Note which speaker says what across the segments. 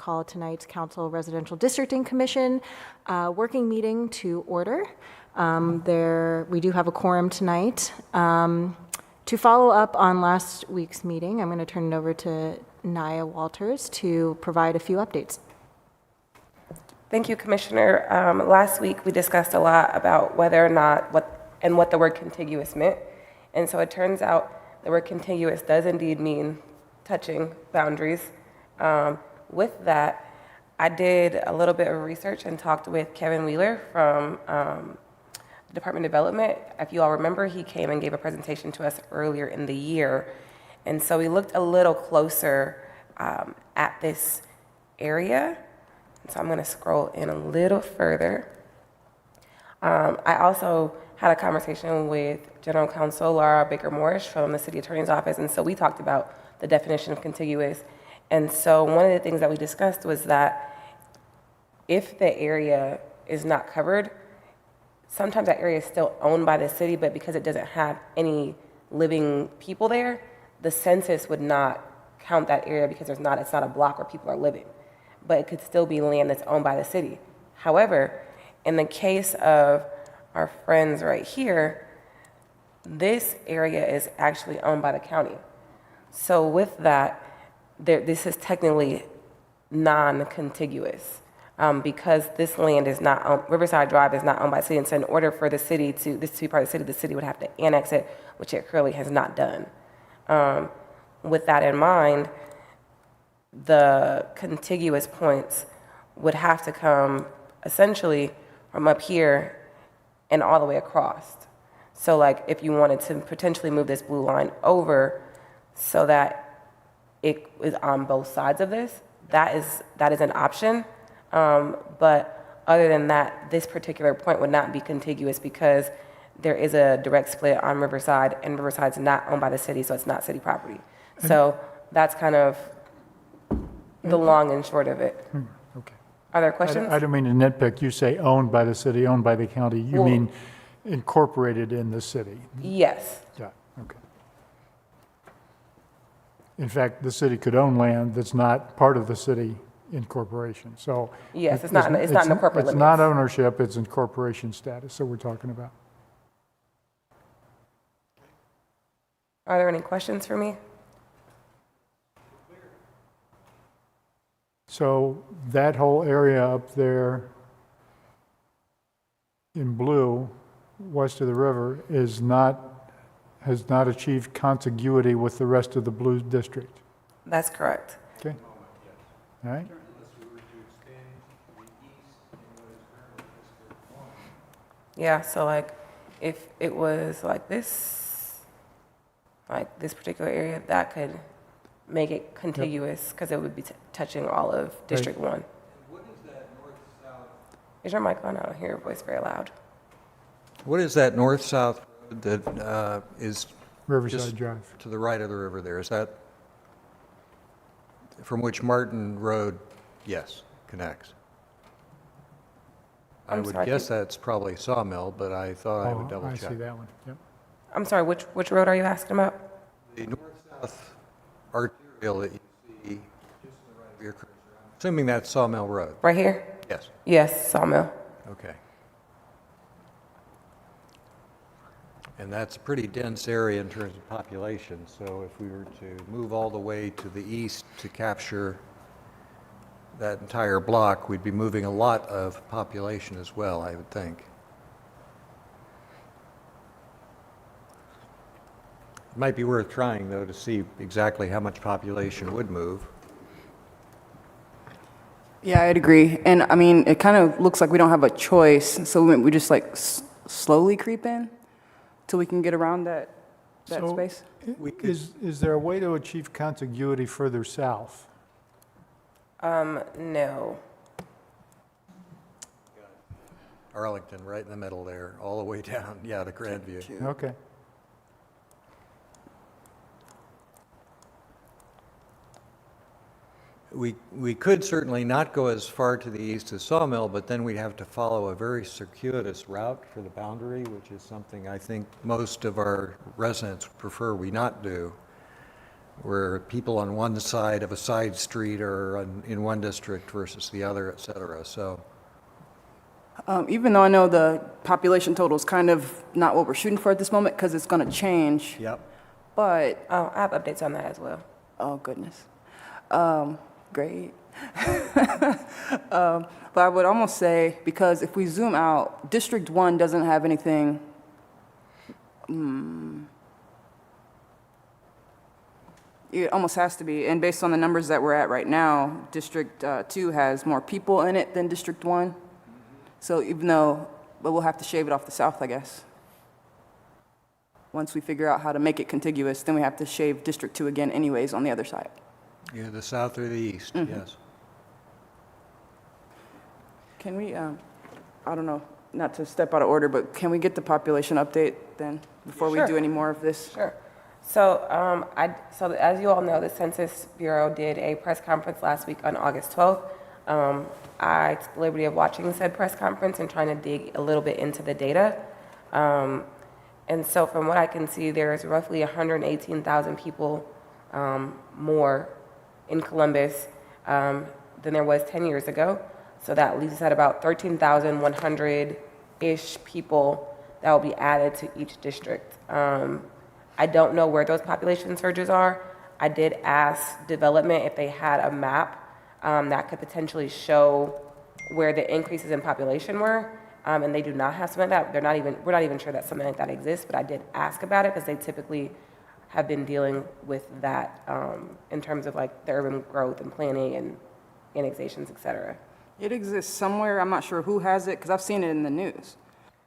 Speaker 1: call tonight's Council Residential Districting Commission working meeting to order. We do have a quorum tonight. To follow up on last week's meeting, I'm going to turn it over to Naya Walters to provide a few updates.
Speaker 2: Thank you, Commissioner. Last week we discussed a lot about whether or not what the word contiguous meant. And so it turns out the word contiguous does indeed mean touching boundaries. With that, I did a little bit of research and talked with Kevin Wheeler from Department of Development. If you all remember, he came and gave a presentation to us earlier in the year. And so we looked a little closer at this area. So I'm going to scroll in a little further. I also had a conversation with General Counsel Laura Baker-Morris from the City Attorney's Office, and so we talked about the definition of contiguous. And so one of the things that we discussed was that if the area is not covered, sometimes that area is still owned by the city, but because it doesn't have any living people there, the census would not count that area because it's not a block where people are living. But it could still be land that's owned by the city. However, in the case of our friends right here, this area is actually owned by the county. So with that, this is technically non-contiguous. Because this land is not owned, Riverside Drive is not owned by the city, and so in order for this to be part of the city would have to annex it, which it currently has not done. With that in mind, the contiguous points would have to come essentially from up here and all the way across. So like if you wanted to potentially move this blue line over so that it is on both sides of this, that is an option. But other than that, this particular point would not be contiguous because there is a direct split on Riverside, and Riverside's not owned by the city, so it's not city property. So that's kind of the long and short of it.
Speaker 3: Okay.
Speaker 2: Are there questions?
Speaker 3: I don't mean to nitpick. You say owned by the city, owned by the county. You mean incorporated in the city?
Speaker 2: Yes.
Speaker 3: Yeah, okay. In fact, the city could own land that's not part of the city incorporation. So
Speaker 2: yes, it's not in the corporate limits.
Speaker 3: It's not ownership, it's incorporation status, so we're talking about.
Speaker 2: Are there any questions for me?
Speaker 3: So that whole area up there in blue, west of the river, has not achieved contiguity with the rest of the blue district.
Speaker 2: That's correct.
Speaker 3: Okay. All right.
Speaker 2: Yeah, so like if it was like this particular area, that could make it contiguous because it would be touching all of District 1.
Speaker 4: What is that north-south?
Speaker 2: Is your mic on? I don't hear your voice very loud.
Speaker 4: What is that north-south road that is
Speaker 3: Riverside
Speaker 4: just
Speaker 3: Drive.
Speaker 4: to the right of the river there? Is that from which Martin Road, yes, connects? I would guess that's probably Sawmill, but I thought I would double check.
Speaker 3: I see that one, yep.
Speaker 2: I'm sorry, which road are you asking about?
Speaker 4: The north-south arterial that you see just to the right of your cursor, I'm assuming that's Sawmill Road.
Speaker 2: Right here?
Speaker 4: Yes.
Speaker 2: Yes, Sawmill.
Speaker 4: Okay. And that's a pretty dense area in terms of population, so if we were to move all the way to the east to capture that entire block, we'd be moving a lot of population as well, I would think. It might be worth trying, though, to see exactly how much population would move.
Speaker 5: Yeah, I'd agree. And I mean, it kind of looks like we don't have a choice, so we just like slowly creep in till we can get around that space.
Speaker 3: Is there a way to achieve contiguity further south?
Speaker 2: No.
Speaker 4: Arlington, right in the middle there, all the way down, yeah, to Grandview.
Speaker 3: Okay.
Speaker 4: We could certainly not go as far to the east as Sawmill, but then we'd have to follow a very circuitous route for the boundary, which is something I think most of our residents prefer we not do. where people on one side of a side street are in one district versus the other, et cetera. So,
Speaker 5: Even though I know the population total is kind of not what we're shooting for at this moment because it's going to change,
Speaker 4: yep.
Speaker 5: but,
Speaker 2: Oh, I have updates on that as well.
Speaker 5: oh goodness. Great. But I would almost say, because if we zoom out, District 1 doesn't have anything, it almost has to be, and based on the numbers that we're at right now, District 2 has more people in it than District 1. So even though, but we'll have to shave it off the south, I guess. Once we figure out how to make it contiguous, then we have to shave District 2 again anyways on the other side.
Speaker 4: Yeah, the south or the east, yes.
Speaker 5: Can we, I don't know, not to step out of order, but can we get the population update then, before we
Speaker 2: Sure.
Speaker 5: do any more of this?
Speaker 2: Sure. So, so as you all know, the Census Bureau did a press conference last week on August 12th. I took the liberty of watching said press conference and trying to dig a little bit into the data. And so from what I can see, there's roughly 118,000 people more in Columbus than there was 10 years ago. So that leaves us at about 13,100-ish people that will be added to each district. I don't know where those population surges are. I did ask development if they had a map that could potentially show where the increases in population were, and they do not have something like that. We're not even sure that something like that exists, but I did ask about it because they typically have been dealing with that in terms of like the urban growth and planning and annexations, et cetera.
Speaker 5: It exists somewhere, I'm not sure who has it, because I've seen it in the news,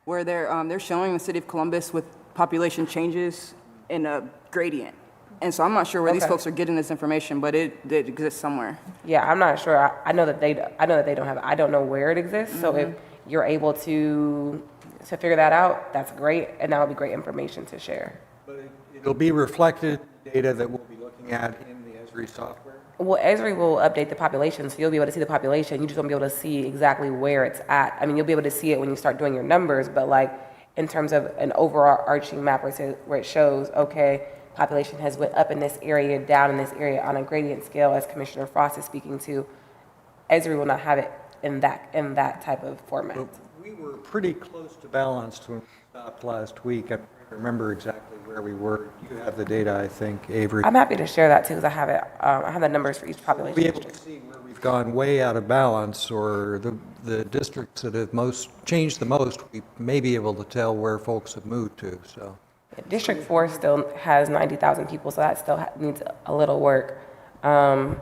Speaker 5: where they're showing the city of Columbus with population changes in a gradient. And so I'm not sure where these
Speaker 2: Okay.
Speaker 5: folks are getting this information, but it exists somewhere.
Speaker 2: Yeah, I'm not sure. I know that they don't have it. I don't know where it exists. So if you're able to figure that out, that's great, and that would be great information to share.
Speaker 4: But it'll be reflected in the data that we'll be looking at in the Esri software.
Speaker 2: Well, Esri will update the population, so you'll be able to see the population. You just won't be able to see exactly where it's at. I mean, you'll be able to see it when you start doing your numbers, but like in terms of an overarching map where it shows, okay, population has went up in this area, down in this area on a gradient scale, as Commissioner Frost is speaking to, Esri will not have it in that type of format.
Speaker 4: But we were pretty close to balanced when we stopped last week. I don't remember exactly where we were. You have the data, I think, Avery.
Speaker 2: I'm happy to share that too, because I have it. I have the numbers for each
Speaker 4: We'll
Speaker 2: population
Speaker 4: be able to
Speaker 2: district.
Speaker 4: see where we've gone way out of balance, or the districts that have changed the most, we may be able to tell where folks have moved to, so.
Speaker 2: District 4 still has 90,000 people, so that still needs a little work. There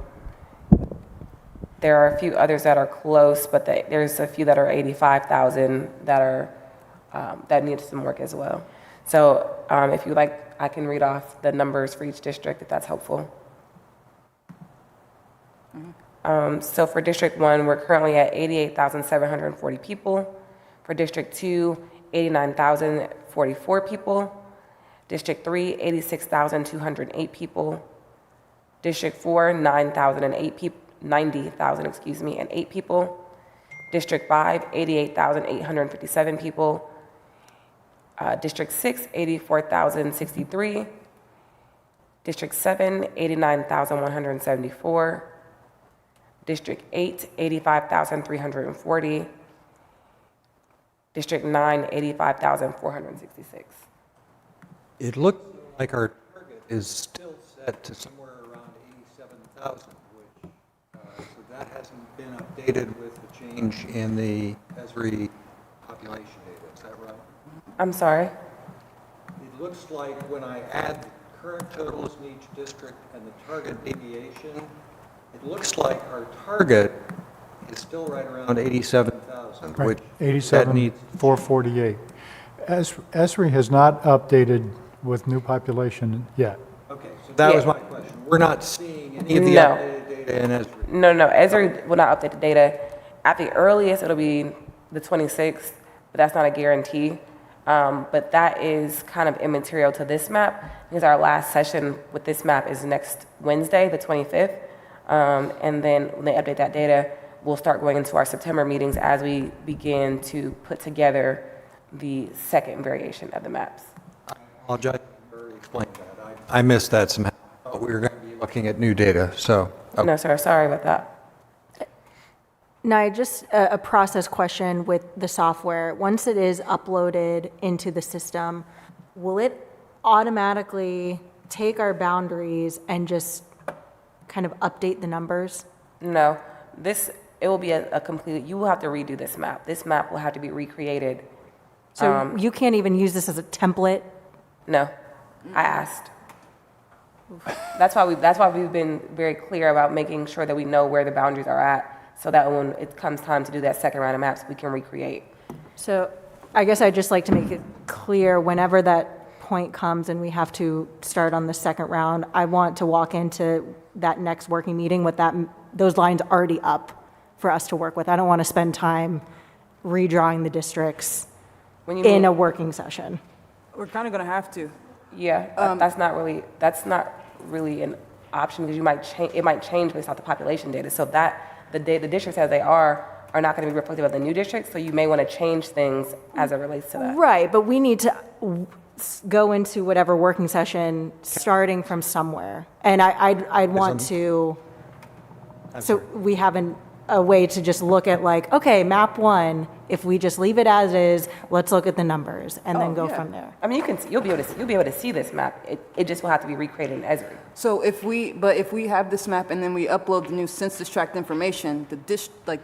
Speaker 2: are a few others that are close, but there's a few that are 85,000 that need some work as well. So if you like, I can read off the numbers for each district if that's helpful. So for District 1, we're currently at 88,740 people. For District 2, 89,044 people. District 3, 86,208 people. District 4, 90,008 people. District 5, 88,857 people. District 6, 84,063. District 7, 89,174. District 8, 85,340. District 9, 85,466.
Speaker 4: It looks like our target is still set to somewhere around 87,000, which, so that hasn't been updated with the change in the Esri population data, is that right?
Speaker 2: I'm sorry?
Speaker 4: It looks like when I add the current totals in each district and the target deviation, it looks like our target is still right around 87,000,
Speaker 3: Right,
Speaker 4: which that needs
Speaker 3: 87,448. Esri has not updated with new population yet.
Speaker 4: Okay, so that was
Speaker 2: Yeah.
Speaker 4: my question. We're not seeing any of the
Speaker 2: No.
Speaker 4: updated data in Esri.
Speaker 2: No, Esri will not update the data. At the earliest, it'll be the 26th, but that's not a guarantee. But that is kind of immaterial to this map because our last session with this map is next Wednesday, the 25th. And then when they update that data, we'll start going into our September meetings as we begin to put together the second variation of the maps.
Speaker 4: I apologize for explaining that. I missed that somehow. I thought we were going to be looking at new data, so.
Speaker 2: No, sir, sorry about that.
Speaker 1: Now, just a process question with the software. Once it is uploaded into the system, will it automatically take our boundaries and just kind of update the numbers?
Speaker 2: No, it will be a complete, you will have to redo this map. This map will have to be recreated.
Speaker 1: So you can't even use this as a template?
Speaker 2: No, I asked. That's why we've been very clear about making sure that we know where the boundaries are at, so that when it comes time to do that second round of maps, we can recreate.
Speaker 1: So I guess I'd just like to make it clear, whenever that point comes and we have to start on the second round, I want to walk into that next working meeting with those lines already up for us to work with. I don't want to spend time redrawing the districts in a working session.
Speaker 5: We're kind of going to have to.
Speaker 2: Yeah, that's not really an option, because it might change based off the population data. So that the districts as they are not going to be reflective of the new districts. So you may want to change things as it relates to that.
Speaker 1: Right, but we need to go into whatever working session starting from somewhere. And I'd want to, so we have a way to just look at, like, okay, map 1, if we just leave it as is, let's look at the numbers and then go from there.
Speaker 2: I mean, you'll be able to see this map. It just will have to be recreated in Esri.
Speaker 5: So if we have this map and then we upload the new census tract information, the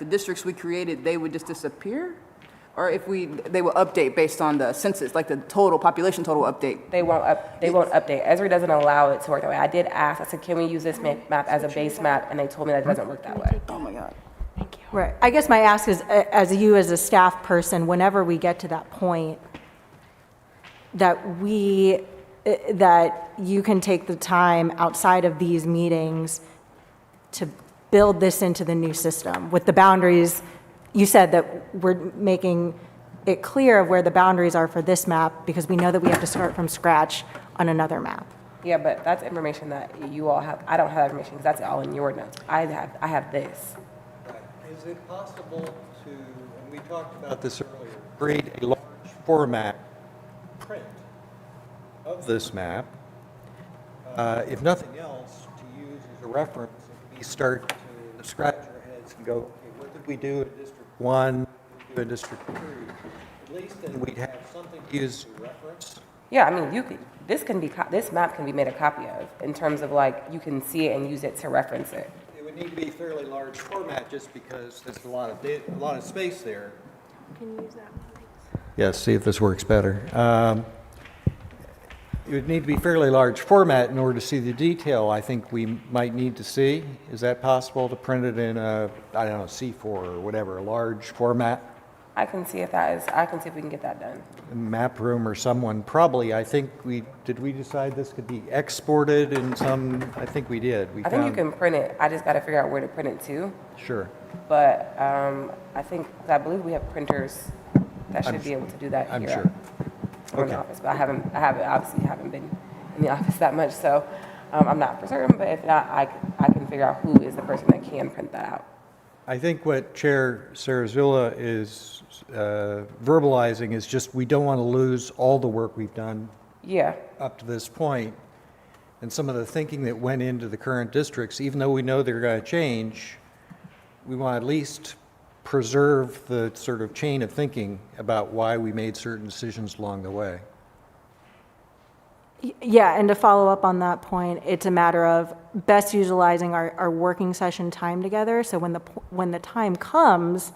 Speaker 5: districts we created, they would just disappear? Or they will update based on the census, like the total population total update?
Speaker 2: They won't update. Esri doesn't allow it to work that way. I did ask, I said, can we use this map as a base map? And they told me that it doesn't work that way.
Speaker 5: Oh my God.
Speaker 1: Thank you. Right. I guess my ask is, as a staff person, whenever we get to that point, that you can take the time outside of these meetings to build this into the new system with the boundaries. You said that we're making it clear of where the boundaries are for this map, because we know that we have to start from scratch on another map.
Speaker 2: Yeah, but that's information that you all have. I don't have that information because that's all in your notes. I have this.
Speaker 4: Is it possible to, and we talked about this earlier, create a large format print of this map, if nothing else, to use as a reference, if we start to scratch our heads and go, okay, what did we do in District 1, what did we do in District 2? At least then we'd have something to use as a reference.
Speaker 2: Yeah, I mean, this map can be made a copy of, in terms of, like, you can see it and use it to reference it.
Speaker 4: It would need to be a fairly large format just because there's a lot of space there.
Speaker 1: Can you use that one?
Speaker 4: Yes, see if this works better. It would need to be fairly large format in order to see the detail I think we might need to see. Is that possible to print it in a, I don't know, C4 or whatever, a large format?
Speaker 2: I can see if we can get that done.
Speaker 4: Map room or someone, probably, I think did we decide this could be exported in some, I think we did.
Speaker 2: I think you can print it. I just got to figure out where to print it to.
Speaker 4: Sure.
Speaker 2: But I believe we have printers that should be able to do that here.
Speaker 4: I'm sure.
Speaker 2: In the office, but I obviously haven't been in the office that much, so I'm not for certain, but if not, I can figure out who is the person that can print that out.
Speaker 4: I think what Chair Sarazula is verbalizing is just we don't want to lose all the work we've done up to this point, and some of the thinking that went into the current districts, even though we know they're going to change, we want to at least preserve the sort of chain of thinking about why we made certain decisions along the way.
Speaker 1: Yeah, and to follow up on that point, it's a matter of best utilizing our working session time together, so when the time comes,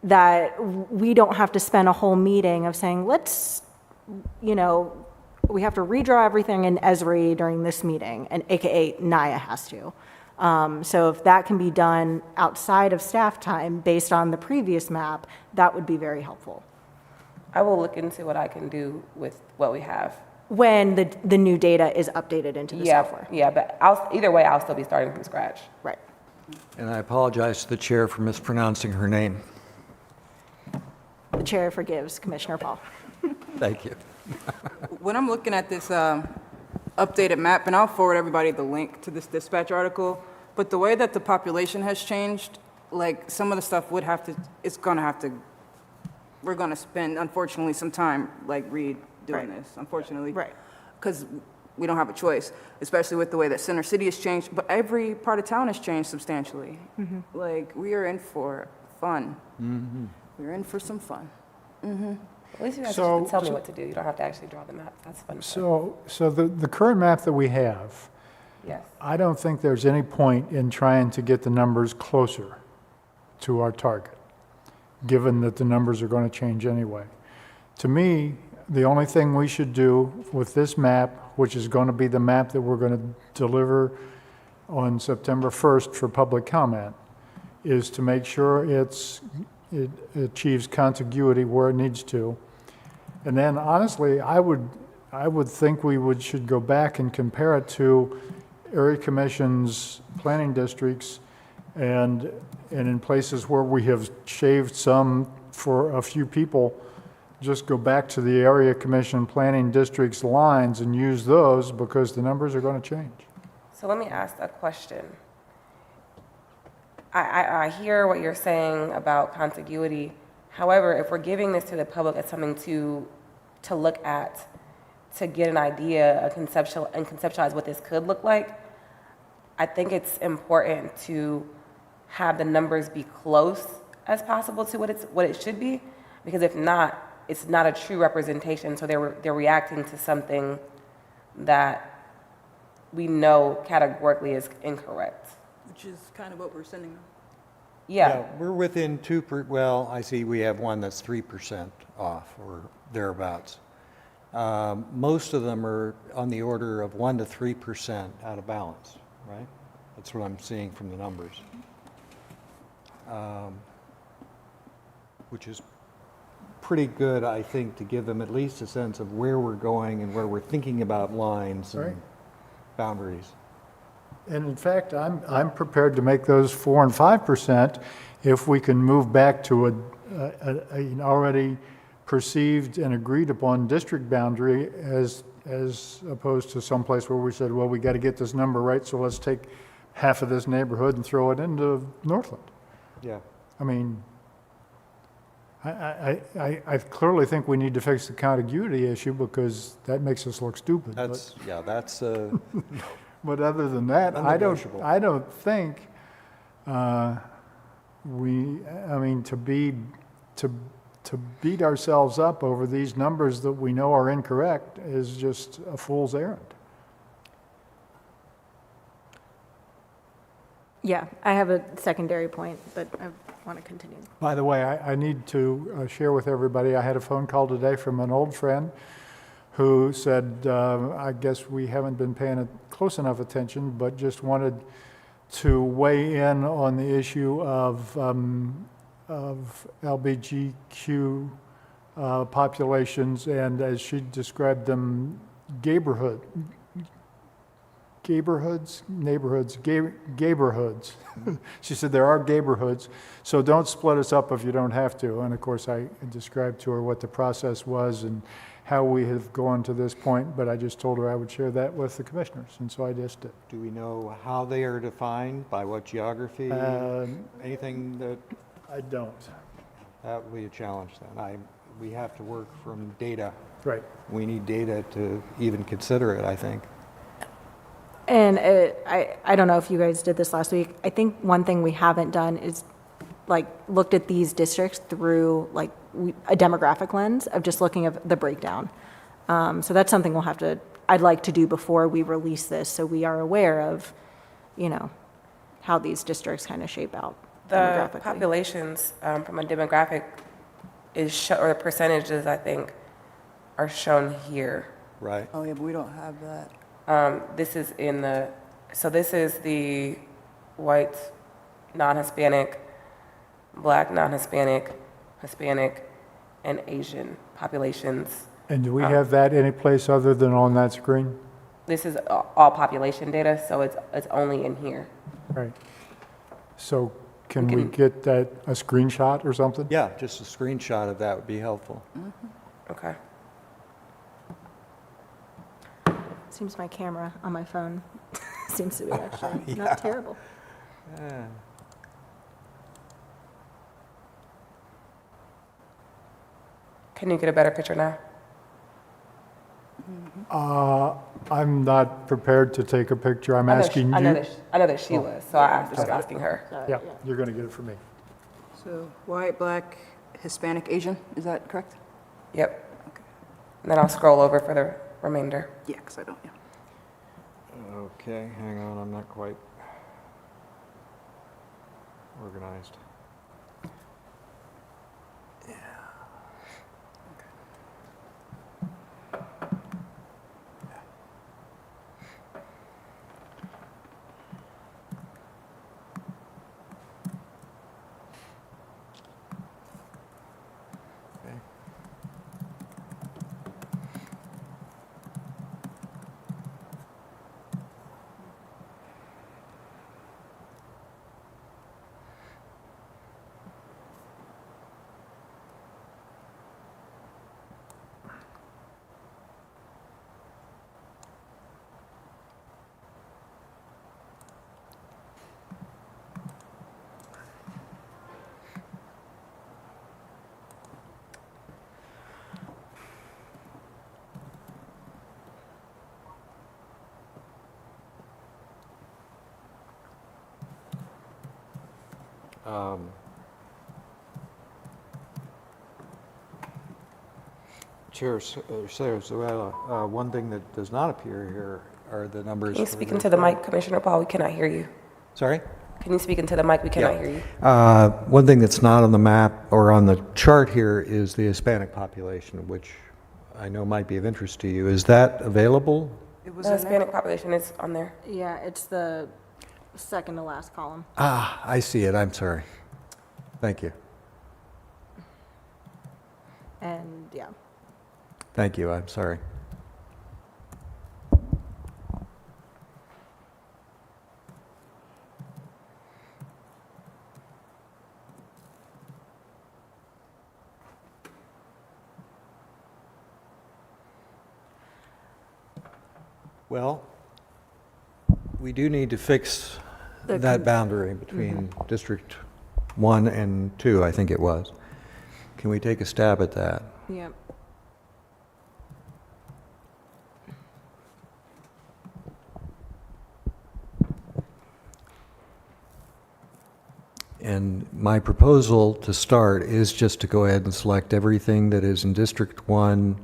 Speaker 1: that we don't have to spend a whole meeting of saying, let's, we have to redraw everything in Esri during this meeting, and AKA Naya has to. So if that can be done outside of staff time based on the previous map, that would be very helpful.
Speaker 2: I will look into what I can do with what we have.
Speaker 1: When the new data is updated into the software.
Speaker 2: Yeah, but either way, I'll still be starting from scratch.
Speaker 1: Right.
Speaker 4: And I apologize to the chair for mispronouncing her name.
Speaker 1: The chair forgives Commissioner Paul.
Speaker 4: Thank you.
Speaker 5: When I'm looking at this updated map, and I'll forward everybody the link to this dispatch article, but the way that the population has changed, like some of the stuff we're going to spend, unfortunately, some time like redoing this, unfortunately.
Speaker 1: Right.
Speaker 5: Because we don't have a choice, especially with the way that Center City has changed, but every part of town has changed substantially. Like, we are in for fun. We're in for some fun.
Speaker 2: At least you guys
Speaker 3: So-
Speaker 2: tell me what to do. You don't have to actually draw the map. That's fun.
Speaker 3: So the current map that we have,
Speaker 2: Yes.
Speaker 3: I don't think there's any point in trying to get the numbers closer to our target, given that the numbers are going to change anyway. To me, the only thing we should do with this map, which is going to be the map that we're going to deliver on September 1st for public comment, is to make sure it achieves contiguity where it needs to. And then honestly, I would think should go back and compare it to area commissions, planning districts, and in places where we have shaved some for a few people, just go back to the area commission planning districts lines and use those, because the numbers are going to change.
Speaker 2: So let me ask a question. I hear what you're saying about contiguity. However, if we're giving this to the public as something to look at, to get an idea, conceptualize what this could look like, I think it's important to have the numbers be close as possible to what it should be, because if not, it's not a true representation. So they're reacting to something that we know categorically is incorrect.
Speaker 5: Which is kind of what we're sending them.
Speaker 2: Yeah.
Speaker 4: We're within well, I see we have one that's 3% off or thereabouts. Most of them are on the order of 1 to 3% out of balance, right? That's what I'm seeing from the numbers. Which is pretty good, I think, to give them at least a sense of where we're going and where we're thinking about lines
Speaker 3: Right.
Speaker 4: and boundaries.
Speaker 3: And in fact, I'm prepared to make those 4 and 5% if we can move back to an already perceived and agreed upon district boundary as opposed to someplace where we said, well, we got to get this number right, so let's take half of this neighborhood and throw it into Northland.
Speaker 4: Yeah.
Speaker 3: I mean, I clearly think we need to fix the contiguity issue, because that makes us look stupid.
Speaker 4: That's
Speaker 3: But other than that, I
Speaker 4: Unnegotiable.
Speaker 3: don't think to beat ourselves up over these numbers that we know are incorrect is just a fool's errand.
Speaker 1: Yeah, I have a secondary point, but I want to continue.
Speaker 3: By the way, I need to share with everybody, I had a phone call today from an old friend who said, I guess we haven't been paying close enough attention, but just wanted to weigh in on the issue of LGBTQ populations, and as she described them, neighborhoods. She said there are neighborhoods, so don't split us up if you don't have to. And of course, I described to her what the process was and how we have gone to this point, but I just told her I would share that with the commissioners, and so I just did.
Speaker 4: Do we know how they are defined, by what geography? Anything that
Speaker 3: don't.
Speaker 4: would be a challenge then? We have to work from data.
Speaker 3: Right.
Speaker 4: We need data to even consider it, I think.
Speaker 1: And I don't know if you guys did this last week. I think one thing we haven't done is like looked at these districts through like a demographic lens of just looking at the breakdown. So that's something I'd like to do before we release this, so we are aware of, how these districts kind of shape out
Speaker 2: The
Speaker 1: demographically.
Speaker 2: populations from a demographic or the percentages, I think, are shown here.
Speaker 4: Right.
Speaker 5: Oh, yeah, but we don't have that.
Speaker 2: This is this is the white, non-Hispanic, Black, non-Hispanic, Hispanic, and Asian populations.
Speaker 3: And do we have that any place other than on that screen?
Speaker 2: This is all population data, so it's only in here.
Speaker 3: Right. So can we get that, a screenshot or something?
Speaker 4: Yeah, just a screenshot of that would be helpful.
Speaker 2: Okay.
Speaker 1: Seems my camera on my phone seems to be actually not terrible.
Speaker 4: Yeah.
Speaker 2: Can you get a better picture now?
Speaker 3: I'm not prepared to take a picture. I'm
Speaker 2: I know
Speaker 3: asking
Speaker 2: I know
Speaker 3: you.
Speaker 2: that I know that she was, so I was asking her.
Speaker 3: Yeah, you're going to get it from me.
Speaker 5: So white, black, Hispanic, Asian, is that correct?
Speaker 2: Yep. And then I'll scroll over for the remainder.
Speaker 5: Yeah, because I don't, yeah.
Speaker 4: Okay, hang on, I'm not quite organized. Okay. Chair Sarah, one thing that does not appear here are the numbers.
Speaker 2: Can you speak into the mic, Commissioner Paul? We cannot hear you.
Speaker 4: Sorry?
Speaker 2: Can you speak into the mic? We cannot hear you.
Speaker 4: One thing that's not on the map or on the chart here is the Hispanic population, which I know might be of interest to you. Is that available?
Speaker 5: It was
Speaker 2: The
Speaker 5: in there?
Speaker 2: Hispanic population is on there.
Speaker 1: Yeah, it's the second to last column.
Speaker 4: Ah, I see it. I'm sorry. Thank you.
Speaker 1: And yeah.
Speaker 4: Thank you. I'm sorry. Well, we do need to fix
Speaker 1: The
Speaker 4: that boundary between District 1 and 2, I think it was. Can we take a stab at that?
Speaker 1: Yep.
Speaker 4: And my proposal to start is just to go ahead and select everything that is in District 1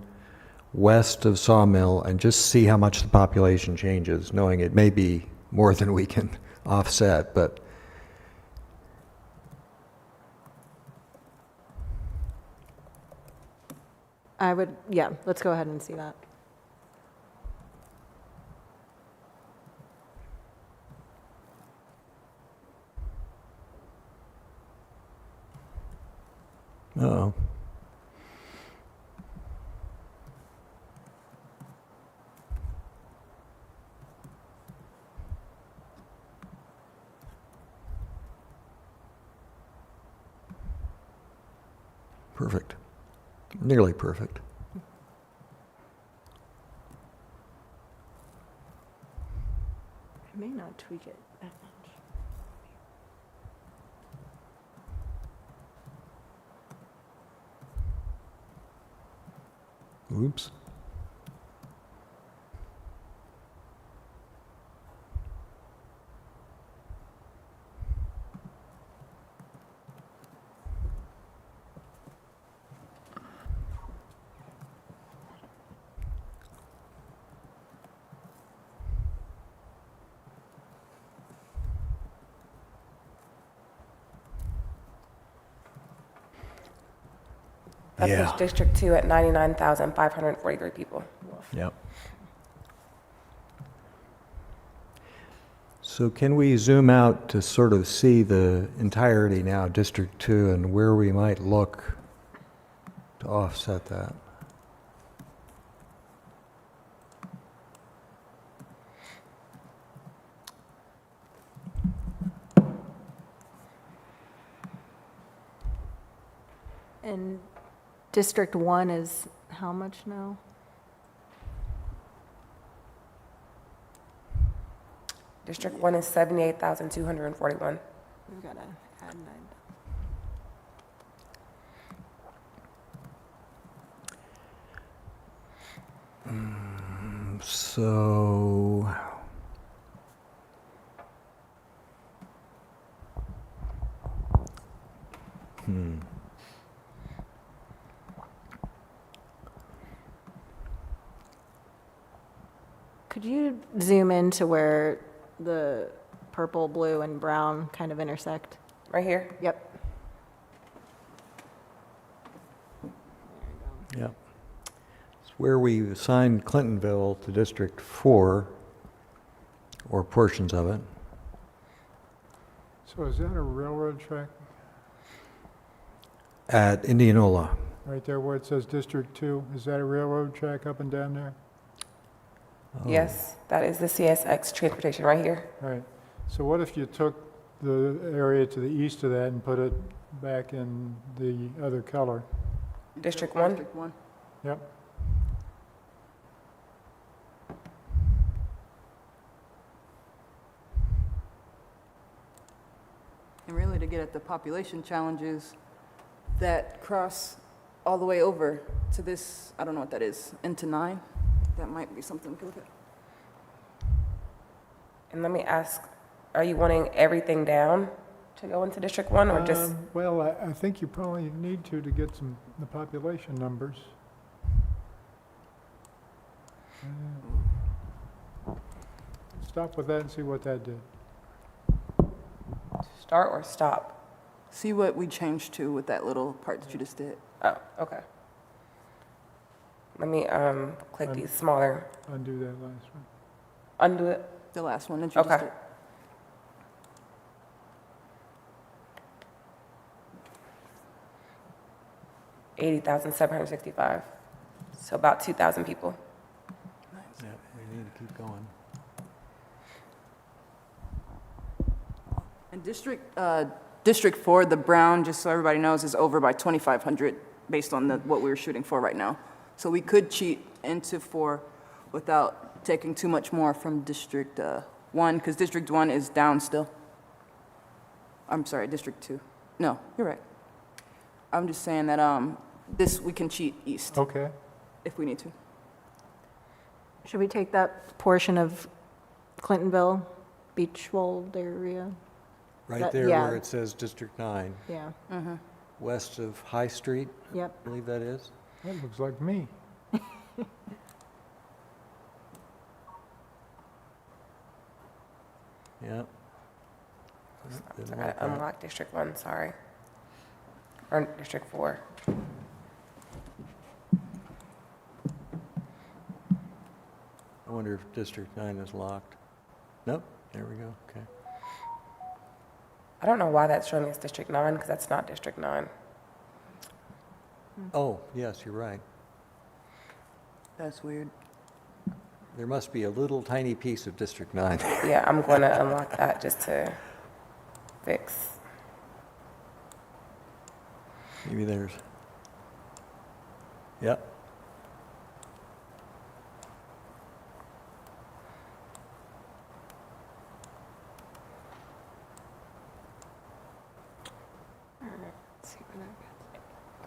Speaker 4: west of Sawmill and just see how much the population changes, knowing it may be more than we can offset, but
Speaker 1: I would, yeah, let's go ahead and see that.
Speaker 4: uh-oh. Perfect. Nearly perfect.
Speaker 1: I may not tweak it that much.
Speaker 4: Oops.
Speaker 2: That
Speaker 4: Yeah.
Speaker 2: puts District 2 at 99,543 people.
Speaker 4: Yep. So can we zoom out to sort of see the entirety now, District 2, and where we might look to offset that?
Speaker 1: And District 1 is how much now?
Speaker 2: District 1 is 78,241.
Speaker 1: We've got to add 9.
Speaker 4: So,
Speaker 1: Could you zoom in to where the purple, blue, and brown kind of intersect?
Speaker 2: Right here?
Speaker 1: Yep.
Speaker 4: yep. It's where we assigned Clintonville to District 4, or portions of it.
Speaker 3: So is that a railroad track?
Speaker 4: At Indianola.
Speaker 3: Right there where it says District 2, is that a railroad track up and down there?
Speaker 2: Yes, that is the CSX transportation right here.
Speaker 3: All right. So what if you took the area to the east of that and put it back in the other color?
Speaker 2: District 1?
Speaker 5: District 1.
Speaker 3: Yep.
Speaker 5: And really to get at the population challenges that cross all the way over to this, I don't know what that is, into 9. That might be something we could look at.
Speaker 2: And let me ask, are you wanting everything down to go into District 1 or just,
Speaker 3: Well, I think you probably need to get the population numbers. Stop with that and see what that did.
Speaker 2: start or stop?
Speaker 5: See what we changed to with that little part that you just did.
Speaker 2: Oh, okay. Let me click these smaller,
Speaker 3: Undo that last one.
Speaker 2: undo it.
Speaker 5: The last one that you just
Speaker 2: Okay.
Speaker 5: did.
Speaker 2: $80,765. So about 2,000 people.
Speaker 4: Yeah, we need to keep going.
Speaker 5: And District 4, the brown, just so everybody knows, is over by 2,500 based on what we're shooting for right now. So we could cheat into 4 without taking too much more from District 1, because District 1 is down still. I'm sorry, District 2. No, you're right. I'm just saying that we can cheat east
Speaker 3: Okay.
Speaker 5: if we need to.
Speaker 1: Should we take that portion of Clintonville, Beechwold area?
Speaker 4: Right
Speaker 1: That-
Speaker 4: there
Speaker 1: yeah.
Speaker 4: where it says District 9,
Speaker 1: Yeah,
Speaker 4: west of High Street,
Speaker 1: yep.
Speaker 4: I believe that is.
Speaker 3: That looks like me.
Speaker 4: Yeah.
Speaker 2: I
Speaker 4: Didn't
Speaker 2: gotta
Speaker 4: like that.
Speaker 2: unlock District 1, sorry. Or District 4.
Speaker 4: I wonder if District 9 is locked. Nope, there we go, okay.
Speaker 2: I don't know why that's showing me as District 9, because that's not District 9.
Speaker 4: Oh, yes, you're right.
Speaker 5: That's weird.
Speaker 4: There must be a little tiny piece of District 9.
Speaker 2: Yeah, I'm going to unlock that just to fix.
Speaker 4: Maybe there's, yep.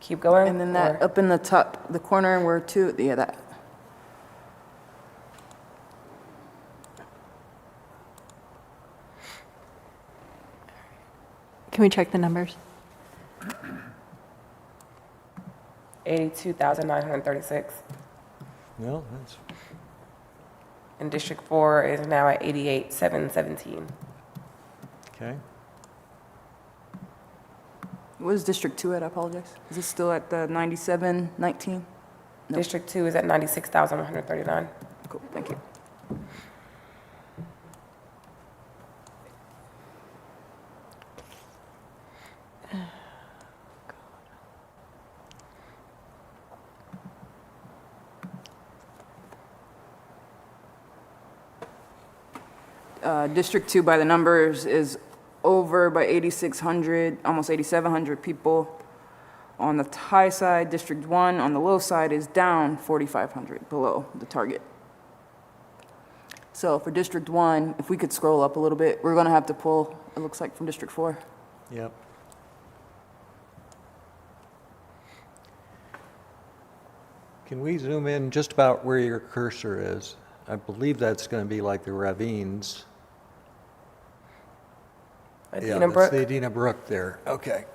Speaker 2: Keep going?
Speaker 5: And then that
Speaker 2: or-
Speaker 5: up in the top, the corner where 2, yeah, that.
Speaker 1: Can we check the numbers?
Speaker 2: 82,936.
Speaker 4: Well, that's,
Speaker 2: And District 4 is now at 88,717.
Speaker 4: okay.
Speaker 5: What is District 2 at? I apologize. Is it still at the 9719? No.
Speaker 2: District 2 is at 96,139.
Speaker 5: Cool, thank you. District 2 by the numbers is over by 8,600, almost 8,700 people. On the high side, District 1, on the low side is down 4,500 below the target. So for District 1, if we could scroll up a little bit, we're going to have to pull, it looks like, from District 4.
Speaker 4: Yep. Can we zoom in just about where your cursor is? I believe that's going to be like the ravines. Yeah,
Speaker 2: Adina
Speaker 4: that's
Speaker 2: Brook.
Speaker 4: the Adina Brook there. Okay.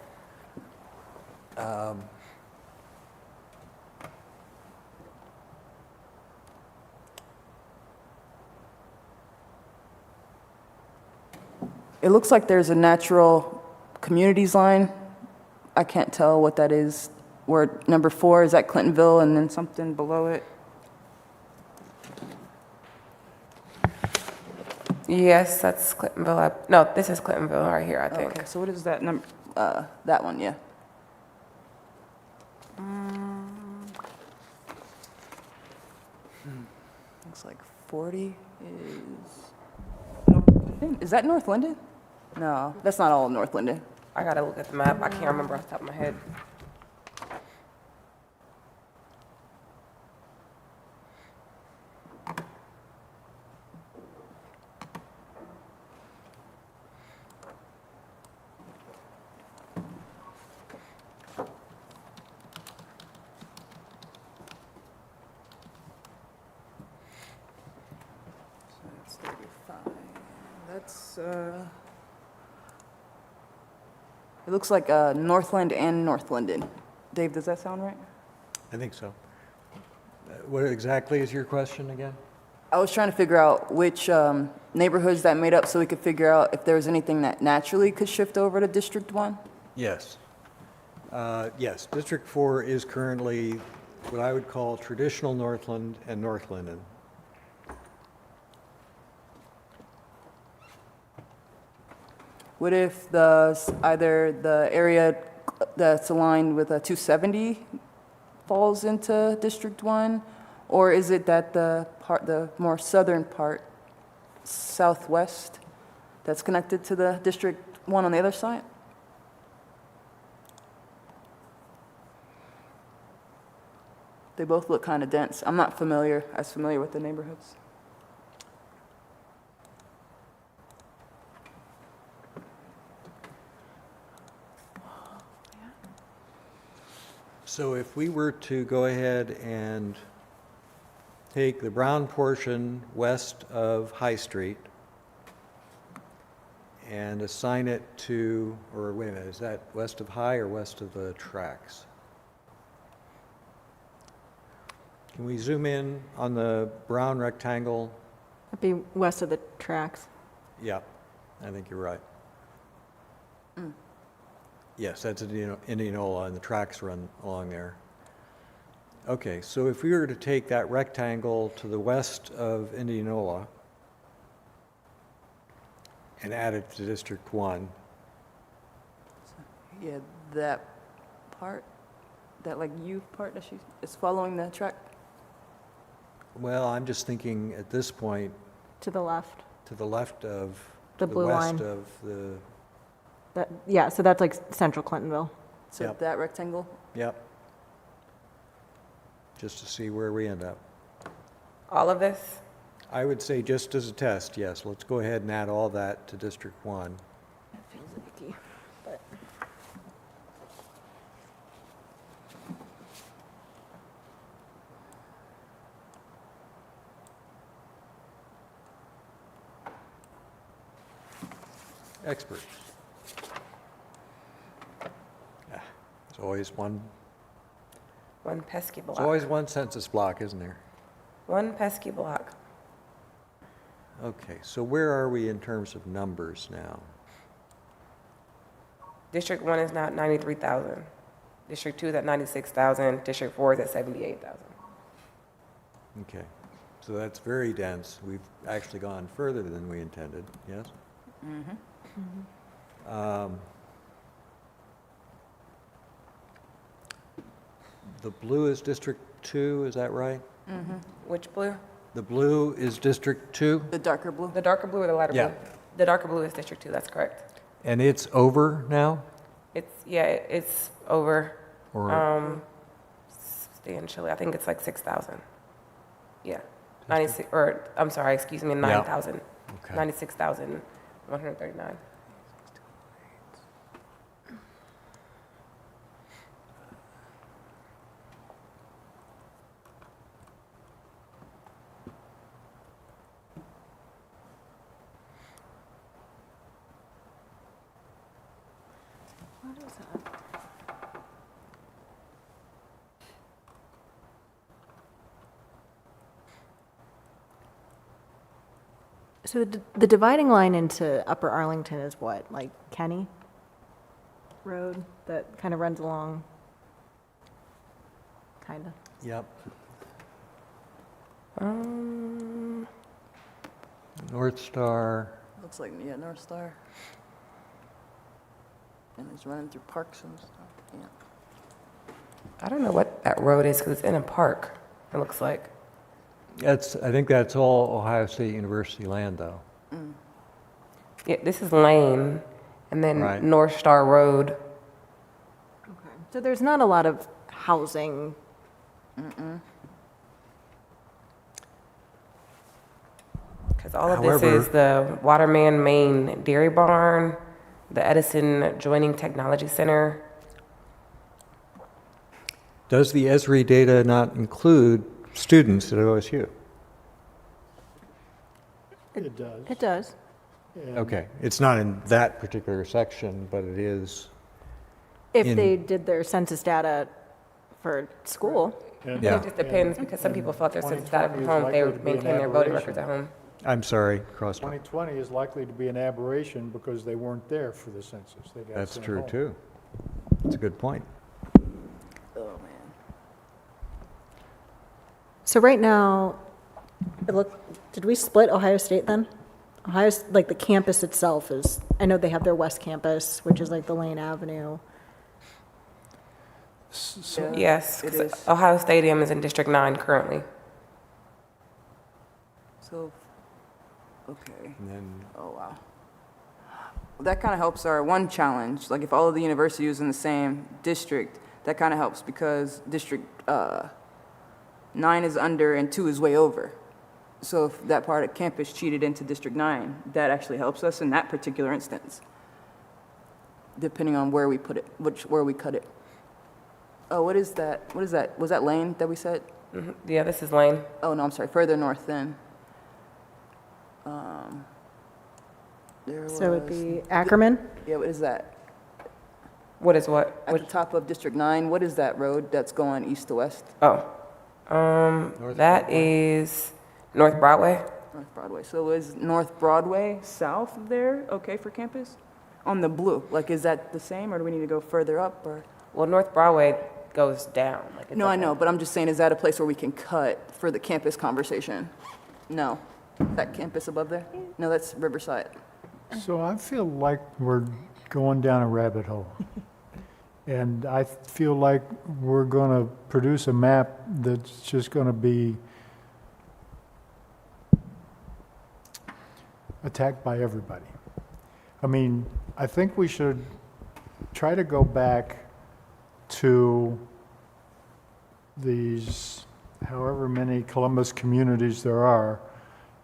Speaker 5: It looks like there's a natural communities line. I can't tell what that is. Where number 4 is at Clintonville and then something below it.
Speaker 2: Yes, that's Clintonville. No, this is Clintonville right here, I think.
Speaker 5: Okay, so what is that number? That one, yeah. Looks like 40 is that North Linden? No, that's not all North Linden.
Speaker 2: I gotta look at the map. I can't remember off the top of my head.
Speaker 5: That's 35. That's, it looks like Northland and North Linden. Dave, does that sound right?
Speaker 4: I think so. What exactly is your question again?
Speaker 5: I was trying to figure out which neighborhoods that made up so we could figure out if there was anything that naturally could shift over to District 1.
Speaker 4: Yes. Yes, District 4 is currently what I would call traditional Northland and North Linden.
Speaker 5: What if either the area that's aligned with a 270 falls into District 1? Or is it that the more southern part, southwest, that's connected to the District 1 on the other side? They both look kind of dense. I'm not as familiar with the neighborhoods.
Speaker 4: So if we were to go ahead and take the brown portion west of High Street and assign it to, or wait a minute, is that west of High or west of the tracks? Can we zoom in on the brown rectangle?
Speaker 1: That'd be west of the tracks.
Speaker 4: Yeah, I think you're right. Yes, that's Indianola, and the tracks run along there. Okay, so if we were to take that rectangle to the west of Indianola and add it to District 1,
Speaker 5: Yeah, that part, that like U part that is following the track.
Speaker 4: well, I'm just thinking at this point
Speaker 1: To the left.
Speaker 4: to the left of
Speaker 1: The blue
Speaker 4: west
Speaker 1: line.
Speaker 4: of the,
Speaker 1: Yeah, so that's like central Clintonville.
Speaker 5: So
Speaker 4: Yep.
Speaker 5: that rectangle.
Speaker 4: yep, just to see where we end up.
Speaker 2: All of this?
Speaker 4: I would say just as a test, yes, let's go ahead and add all that to District 1.
Speaker 1: It feels icky, but.
Speaker 4: Experts. Yeah, there's always one,
Speaker 2: One pesky
Speaker 4: there's
Speaker 2: block.
Speaker 4: always one census block, isn't there?
Speaker 2: One pesky block.
Speaker 4: Okay, so where are we in terms of numbers now?
Speaker 2: District 1 is now at 93,000. District 2 is at 96,000. District 4 is at 78,000.
Speaker 4: Okay, so that's very dense. We've actually gone further than we intended, yes? The blue is District 2, is that right?
Speaker 2: Which blue?
Speaker 4: The blue is District 2,
Speaker 5: The darker blue.
Speaker 2: The darker blue or the lighter
Speaker 4: Yeah.
Speaker 2: blue? The darker blue is District 2, that's correct.
Speaker 4: and it's over now?
Speaker 2: It's over
Speaker 4: Or,
Speaker 2: substantially. I think it's like 6,000. Yeah. 96, or I'm sorry, excuse me, 9,000.
Speaker 4: okay.
Speaker 2: 96,139.
Speaker 1: So the dividing line into Upper Arlington is what, like Kenny Road that kind of runs along? Kind of.
Speaker 4: Yep. North Star,
Speaker 5: Looks like, yeah, North Star. And it's running through parks and stuff, yeah.
Speaker 2: I don't know what that road is because it's in a park, it looks like.
Speaker 4: I think that's all Ohio State University land, though.
Speaker 2: Yeah, this is Lane, and then
Speaker 4: Right.
Speaker 2: North Star Road.
Speaker 1: Okay. So there's not a lot of housing.
Speaker 2: Because all of this
Speaker 4: However-
Speaker 2: is the Waterman Main Dairy Barn, the Edison Joining Technology Center.
Speaker 4: Does the Esri data not include students at OSU?
Speaker 3: It does.
Speaker 1: It does.
Speaker 3: And
Speaker 4: Okay, it's not in that particular section, but it is.
Speaker 1: If
Speaker 4: In-
Speaker 1: they did their census data for school.
Speaker 3: and-
Speaker 4: Yeah.
Speaker 2: It just depends because some people felt their census data
Speaker 3: 2020
Speaker 2: from
Speaker 3: is
Speaker 2: home, they
Speaker 3: likely
Speaker 2: would
Speaker 3: to be an
Speaker 2: maintain their voting
Speaker 3: aberration.
Speaker 2: records at home.
Speaker 4: I'm sorry, crossed.
Speaker 3: 2020 is likely to be an aberration because they weren't there for the census. They got
Speaker 4: That's
Speaker 3: sent
Speaker 4: true,
Speaker 3: home.
Speaker 4: too. That's a good point.
Speaker 5: Oh, man.
Speaker 1: So right now, did we split Ohio State then? Ohio's, like the campus itself is, I know they have their West Campus, which is like the Lane Avenue.
Speaker 3: So-
Speaker 2: Yes,
Speaker 5: It
Speaker 2: 'cause
Speaker 5: is.
Speaker 2: Ohio Stadium is in District 9 currently.
Speaker 5: So, okay.
Speaker 4: And then,
Speaker 5: Oh, wow. That kind of helps our one challenge. Like, if all of the university was in the same district, that kind of helps because District 9 is under and 2 is way over. So if that part of campus cheated into District 9, that actually helps us in that particular instance, depending on where we put it, where we cut it. Oh, what is that? What is that? Was that Lane that we said?
Speaker 2: Yeah, this is Lane.
Speaker 5: Oh, no, I'm sorry, further north then. There
Speaker 1: So it would
Speaker 5: was-
Speaker 1: be Ackerman?
Speaker 5: Yeah, what is that?
Speaker 2: What is what?
Speaker 5: At the top of District 9, what is that road that's going east to west?
Speaker 2: Oh,
Speaker 4: North
Speaker 2: that
Speaker 4: Broadway?
Speaker 2: is North Broadway.
Speaker 5: North Broadway. So is North Broadway south of there okay for campus? On the blue, like, is that the same, or do we need to go further up, or?
Speaker 2: Well, North Broadway goes down. Like it's
Speaker 5: No,
Speaker 2: like
Speaker 5: I know, but I'm just saying, is that a place where we can cut for the campus conversation? No. That campus above there? No, that's Riverside.
Speaker 3: So I feel like we're going down a rabbit hole. And I feel like we're going to produce a map that's just going to be attacked by everybody. I mean, I think we should try to go back to these however many Columbus communities there are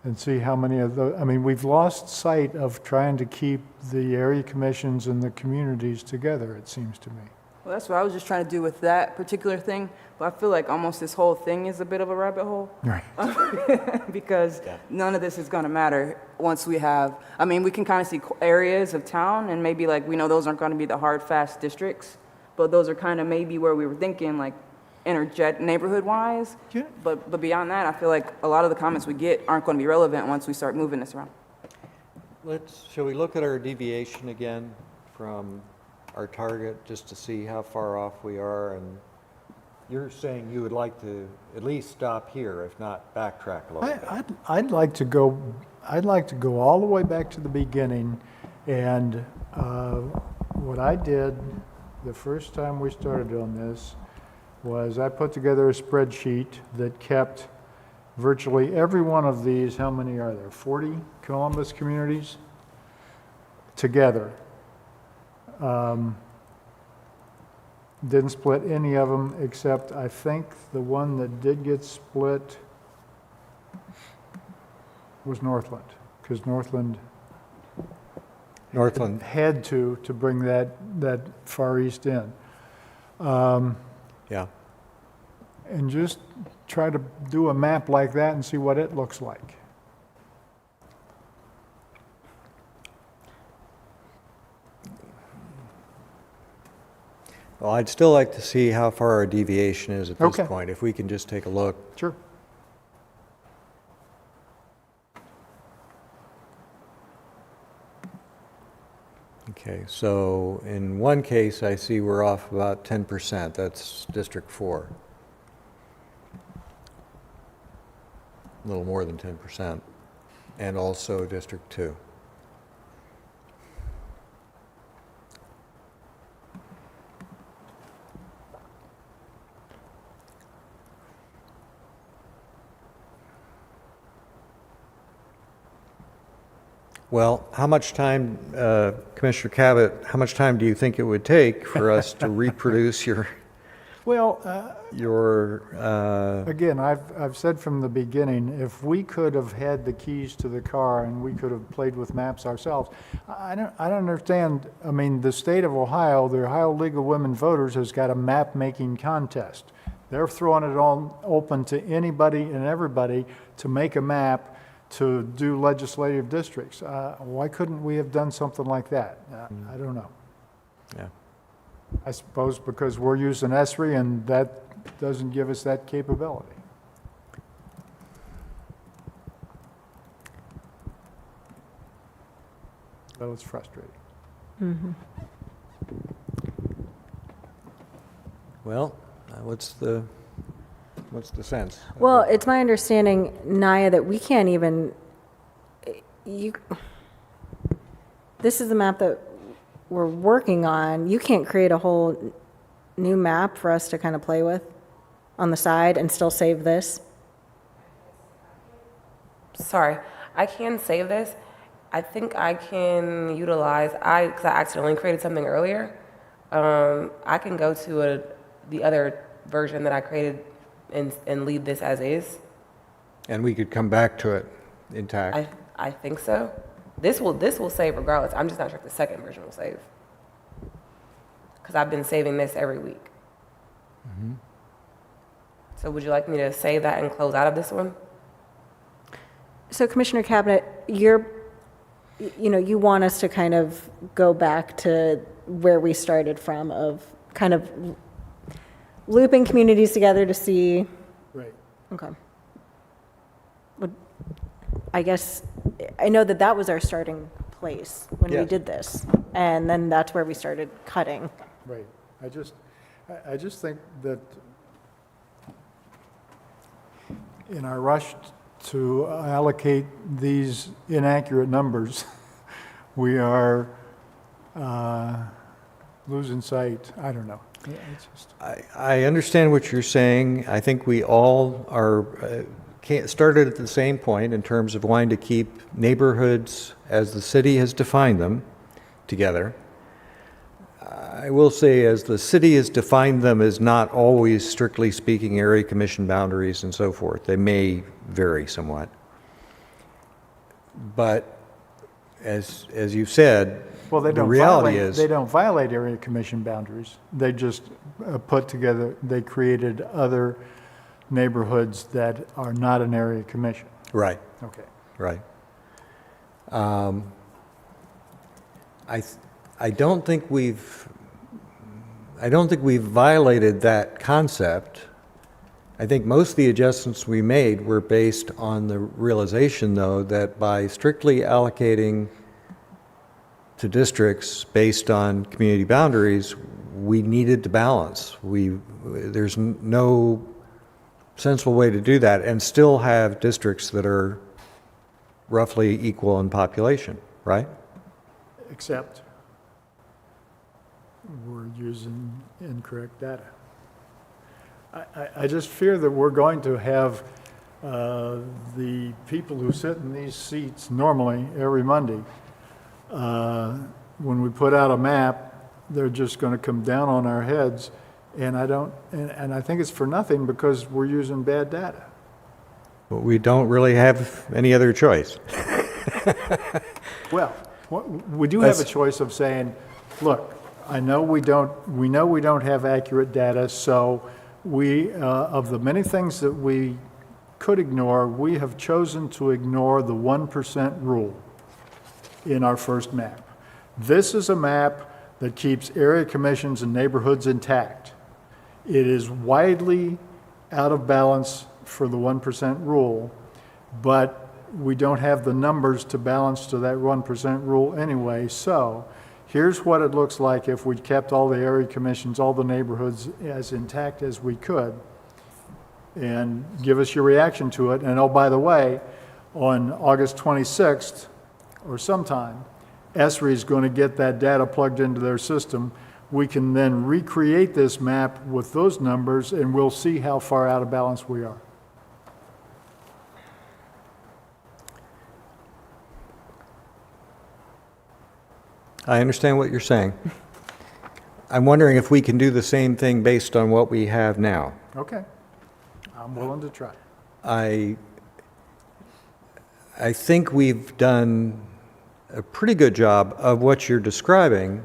Speaker 3: and see how many of those, I mean, we've lost sight of trying to keep the area commissions and the communities together, it seems to me.
Speaker 5: Well, that's what I was just trying to do with that particular thing, but I feel like almost this whole thing is a bit of a rabbit hole.
Speaker 3: Right.
Speaker 5: Because none of this is going to matter once we have, I mean, we can kind of see areas of town and maybe like, we know those aren't going to be the hard, fast districts, but those are kind of maybe where we were thinking like neighborhood-wise.
Speaker 3: Yeah.
Speaker 5: But beyond that, I feel like a lot of the comments we get aren't going to be relevant once we start moving this around.
Speaker 4: shall we look at our deviation again from our target, just to see how far off we are? And you're saying you would like to at least stop here, if not backtrack a little bit.
Speaker 3: I'd like to go all the way back to the beginning, and what I did the first time we started on this was I put together a spreadsheet that kept virtually every one of these, how many are there, 40 Columbus communities together. Didn't split any of them, except I think the one that did get split was Northland, because Northland had to bring that far east in.
Speaker 4: Yeah.
Speaker 3: And just try to do a map like that and see what it looks like.
Speaker 4: Well, I'd still like to see how far our deviation is at this
Speaker 3: Okay.
Speaker 4: point, if we can just take a look.
Speaker 3: Sure.
Speaker 4: Okay, so in one case, I see we're off about 10%. That's District 4. A little more than 10%. And also District 2. Well, how much time, Commissioner Cabot, how much time do you think it would take for us to reproduce
Speaker 3: Well, again, I've said from the beginning, if we could have had the keys to the car and we could have played with maps ourselves, I don't understand. I mean, the state of Ohio, the Ohio League of Women Voters has got a map-making contest. They're throwing it all open to anybody and everybody to make a map to do legislative districts. Why couldn't we have done something like that? I don't know.
Speaker 4: Yeah.
Speaker 3: I suppose because we're using ESRI and that doesn't give us that capability. So it's frustrating.
Speaker 4: Well, what's the sense?
Speaker 1: Well, it's my understanding, Naya, that we can't even, this is the map that we're working on. You can't create a whole new map for us to kind of play with on the side and still save this?
Speaker 2: Sorry, I can save this. I think I can utilize, because I accidentally created something earlier. I can go to the other version that I created and leave this as is.
Speaker 4: And we could come back to it intact.
Speaker 2: I think so. This will save regardless. I'm just not sure if the second version will save. Because I've been saving this every week. So would you like me to save that and close out of this one?
Speaker 1: So Commissioner Cabinet, you want us to kind of go back to where we started from, of kind of looping communities together to see.
Speaker 3: Right.
Speaker 1: Okay. I guess, I know that was our starting place when we
Speaker 4: Yes.
Speaker 1: did this, and then that's where we started cutting.
Speaker 3: Right. I just think that in our rush to allocate these inaccurate numbers, we are losing sight. I don't know. It's just,
Speaker 4: I understand what you're saying. I think we all are started at the same point in terms of wanting to keep neighborhoods as the city has defined them together. I will say, as the city has defined them, as not always strictly speaking area commission boundaries and so forth. They may vary somewhat. But as you've said,
Speaker 3: well,
Speaker 4: the reality is
Speaker 3: they don't violate area commission boundaries. They just they created other neighborhoods that are not an area commission.
Speaker 4: right.
Speaker 3: Okay.
Speaker 4: Right. I don't think we've violated that concept. I think most of the adjustments we made were based on the realization, though, that by strictly allocating to districts based on community boundaries, we needed to balance. There's no sensible way to do that and still have districts that are roughly equal in population, right?
Speaker 3: Except we're using incorrect data. I just fear that we're going to have the people who sit in these seats normally every Monday, when we put out a map, they're just going to come down on our heads, and I think it's for nothing because we're using bad data.
Speaker 4: But we don't really have any other choice.
Speaker 3: Well, we do have a choice of saying, look, we know we don't have accurate data, so of the many things that we could ignore, we have chosen to ignore the 1% rule in our first map. This is a map that keeps area commissions and neighborhoods intact. It is widely out of balance for the 1% rule, but we don't have the numbers to balance to that 1% rule anyway. So here's what it looks like if we kept all the area commissions, all the neighborhoods as intact as we could. And give us your reaction to it. And oh, by the way, on August 26th or sometime, ESRI is going to get that data plugged into their system. We can then recreate this map with those numbers, and we'll see how far out of balance we are.
Speaker 4: I understand what you're saying. I'm wondering if we can do the same thing based on what we have now.
Speaker 3: Okay. I'm willing to try.
Speaker 4: I think we've done a pretty good job of what you're describing.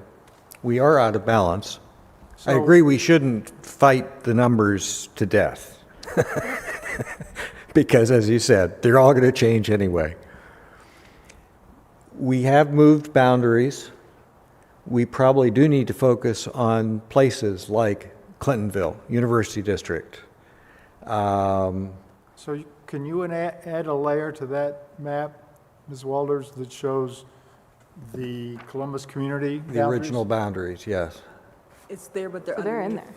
Speaker 4: We are out of balance. I
Speaker 3: So-
Speaker 4: agree we shouldn't fight the numbers to death. Because, as you said, they're all going to change anyway. We have moved boundaries. We probably do need to focus on places like Clintonville, University District.
Speaker 3: So can you add a layer to that map, Ms. Walters, that shows the Columbus community
Speaker 4: The original boundaries, yes.
Speaker 5: It's there, but
Speaker 1: So they're in
Speaker 5: underneath.
Speaker 1: there.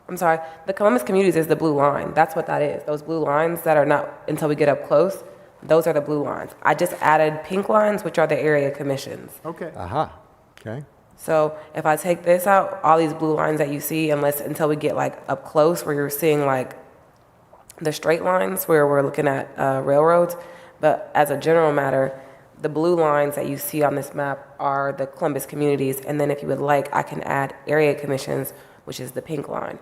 Speaker 2: I'm sorry, the Columbus communities is the blue line. That's what that is. Those blue lines that are not, until we get up close, those are the blue lines. I just added pink lines, which are the area commissions.
Speaker 3: Okay.
Speaker 4: Aha, okay.
Speaker 2: So if I take this out, all these blue lines that you see, until we get like up close where you're seeing like the straight lines where we're looking at railroads. But as a general matter, the blue lines that you see on this map are the Columbus communities. And then if you would like, I can add area commissions, which is the pink line.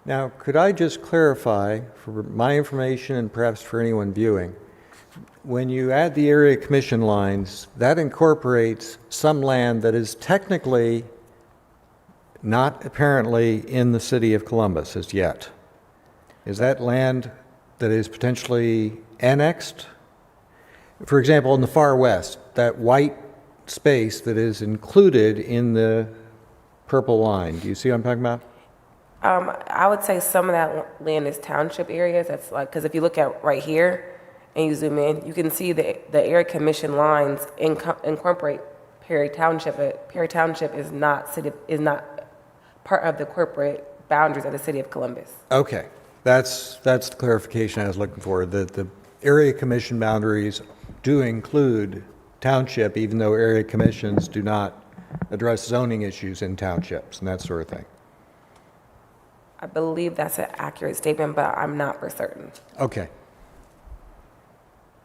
Speaker 4: Now, could I just clarify for my information and perhaps for anyone viewing, when you add the area commission lines, that incorporates some land that is technically not apparently in the city of Columbus as yet. Is that land that is potentially annexed? For example, in the far west, that white space that is included in the purple line. Do you see what I'm talking about?
Speaker 2: I would say some of that land is township areas. That's like, because if you look at right here and you zoom in, you can see the area commission lines incorporate Perry Township. Perry Township is not part of the corporate boundaries of the city of Columbus.
Speaker 4: Okay, that's the clarification I was looking for. The area commission boundaries do include township, even though area commissions do not address zoning issues in townships and that sort of thing.
Speaker 2: I believe that's an accurate statement, but I'm not for certain.
Speaker 4: Okay.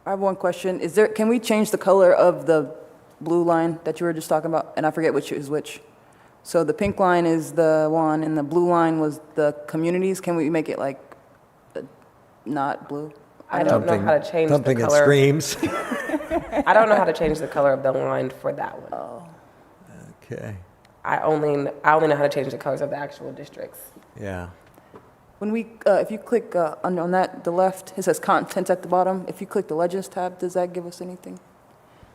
Speaker 5: I have one question. Can we change the color of the blue line that you were just talking about? And I forget which is which. So the pink line is the one, and the blue line was the communities. Can we make it like not blue?
Speaker 2: I don't know how to change the
Speaker 4: Something that
Speaker 2: color.
Speaker 4: screams.
Speaker 2: I don't know how to change the color of the line for that one.
Speaker 4: Okay,
Speaker 2: I only know how to change the colors of the actual districts.
Speaker 4: yeah.
Speaker 5: When we, if you click on that, the left, it says content at the bottom. If you click the Legends tab, does that give us anything?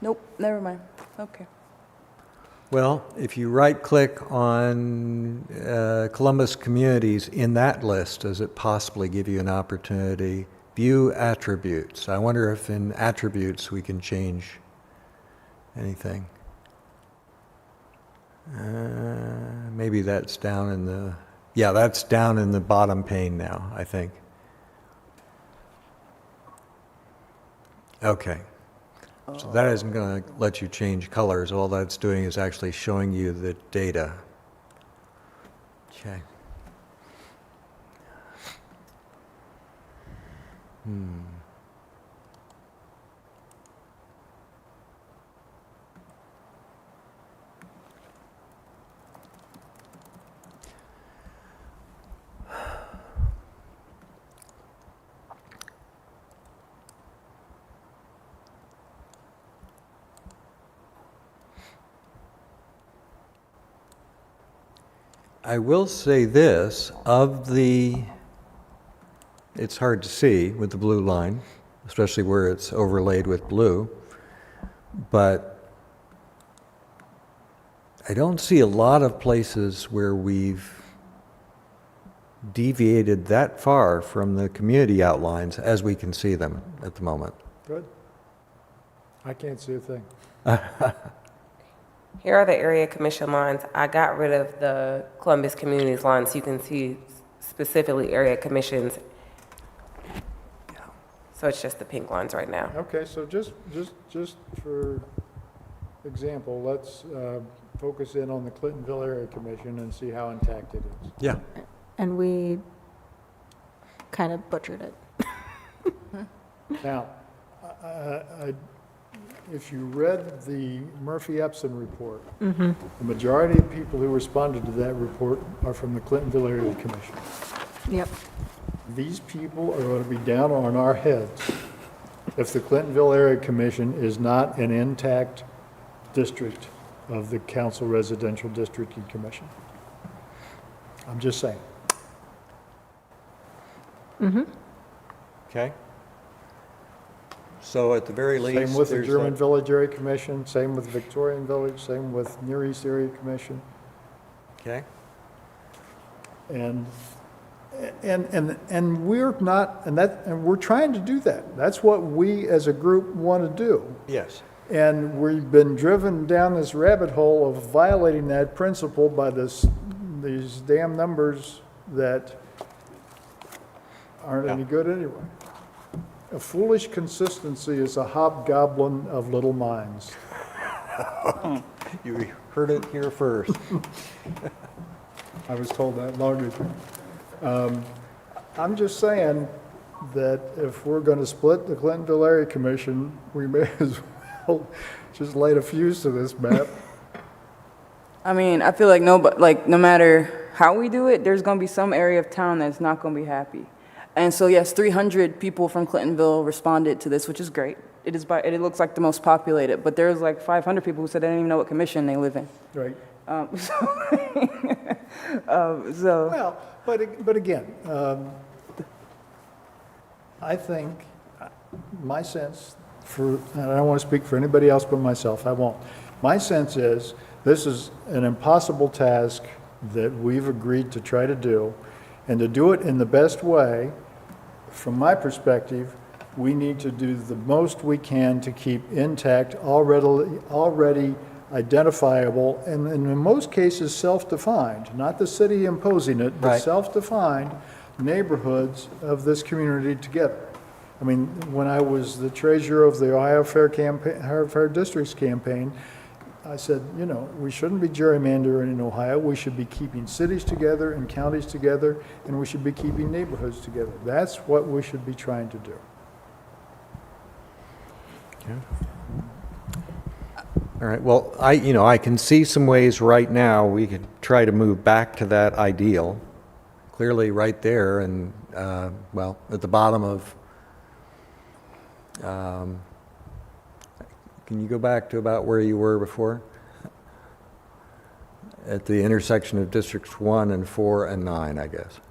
Speaker 5: Nope, never mind. Okay.
Speaker 4: Well, if you right-click on Columbus communities in that list, does it possibly give you an opportunity? View attributes. I wonder if in attributes we can change anything. Maybe that's down in the, yeah, that's down in the bottom pane now, I think. Okay. So that isn't going to let you change colors. All that's doing is actually showing you the data. Okay. I will say this, it's hard to see with the blue line, especially where it's overlaid with blue, but I don't see a lot of places where we've deviated that far from the community outlines as we can see them at the moment.
Speaker 3: Good. I can't see a thing.
Speaker 2: Here are the area commission lines. I got rid of the Columbus Communities line so you can see specifically area commissions. So it's just the pink lines right now.
Speaker 3: Okay, so just for example, let's focus in on the Clintonville Area Commission and see how intact it is.
Speaker 4: Yeah.
Speaker 1: And we kind of butchered it.
Speaker 3: Now, if you read the Murphy-Epson report, the majority of people who responded to that report are from the Clintonville Area Commission.
Speaker 1: Yep.
Speaker 3: These people are going to be down on our heads if the Clintonville Area Commission is not an intact district of the Council Residential District and Commission. I'm just saying.
Speaker 4: Okay. So at the very least,
Speaker 3: Same with the
Speaker 4: there's
Speaker 3: German
Speaker 4: that-
Speaker 3: Village Area Commission, same with Victorian Village, same with Near East Area Commission.
Speaker 4: Okay.
Speaker 3: And we're not, and we're trying to do that. That's what we as a group want to do.
Speaker 4: Yes.
Speaker 3: And we've been driven down this rabbit hole of violating that principle by these damn numbers that aren't any good anyway. A foolish consistency is a hobgoblin of little minds.
Speaker 4: You heard it here first.
Speaker 3: I was told that long ago. I'm just saying that if we're going to split the Clintonville Area Commission, we may as well just light a fuse to this map.
Speaker 5: I mean, I feel like no matter how we do it, there's going to be some area of town that's not going to be happy. And so, yes, 300 people from Clintonville responded to this, which is great. It looks like the most populated, but there's like 500 people who said they didn't even know what commission they live in.
Speaker 3: Right.
Speaker 5: So
Speaker 3: Well, but again, I think my sense and I don't want to speak for anybody else but myself, I won't. My sense is this is an impossible task that we've agreed to try to do, and to do it in the best way, from my perspective, we need to do the most we can to keep intact, already identifiable, and in most cases, self-defined, not the city imposing it, but
Speaker 4: Right.
Speaker 3: self-defined neighborhoods of this community together. I mean, when I was the treasurer of the Ohio Fair Districts campaign, I said, we shouldn't be gerrymandering in Ohio. We should be keeping cities together and counties together, and we should be keeping neighborhoods together. That's what we should be trying to do.
Speaker 4: All right, well, I can see some ways right now we could try to move back to that ideal. Clearly right there and, at the bottom of, can you go back to about where you were before? At the intersection of Districts 1 and 4 and 9, I guess.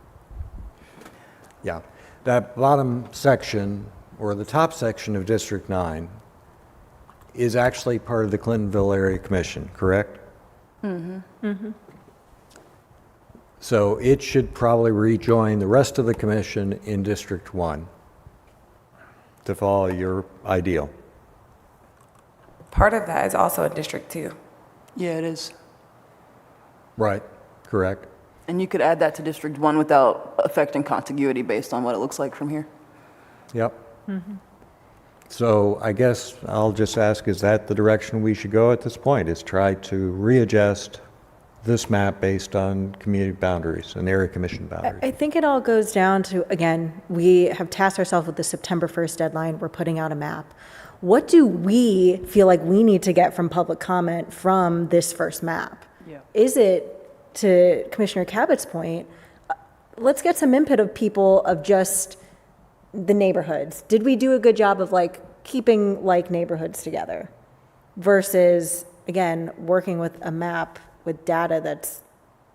Speaker 4: Yeah, that bottom section, or the top section of District 9, is actually part of the Clintonville Area Commission, correct? Mm-hmm. Mm-hmm. So it should probably rejoin the rest of the commission in District 1 to follow your ideal.
Speaker 2: Part of that is also in District 2.
Speaker 5: yeah, it is.
Speaker 4: Right, correct.
Speaker 5: And you could add that to District 1 without affecting contiguity based on what it looks like from here.
Speaker 4: Yep. So I guess I'll just ask, is that the direction we should go at this point, is try to readjust this map based on community boundaries and area commission boundaries?
Speaker 1: I think it all goes down to, again, we have tasked ourselves with the September 1st deadline. We're putting out a map. What do we feel like we need to get from public comment from this first map?
Speaker 5: Yeah.
Speaker 1: Is it, to Commissioner Cabot's point, let's get some input of people of just the neighborhoods. Did we do a good job of keeping neighborhoods together versus, again, working with a map with data that's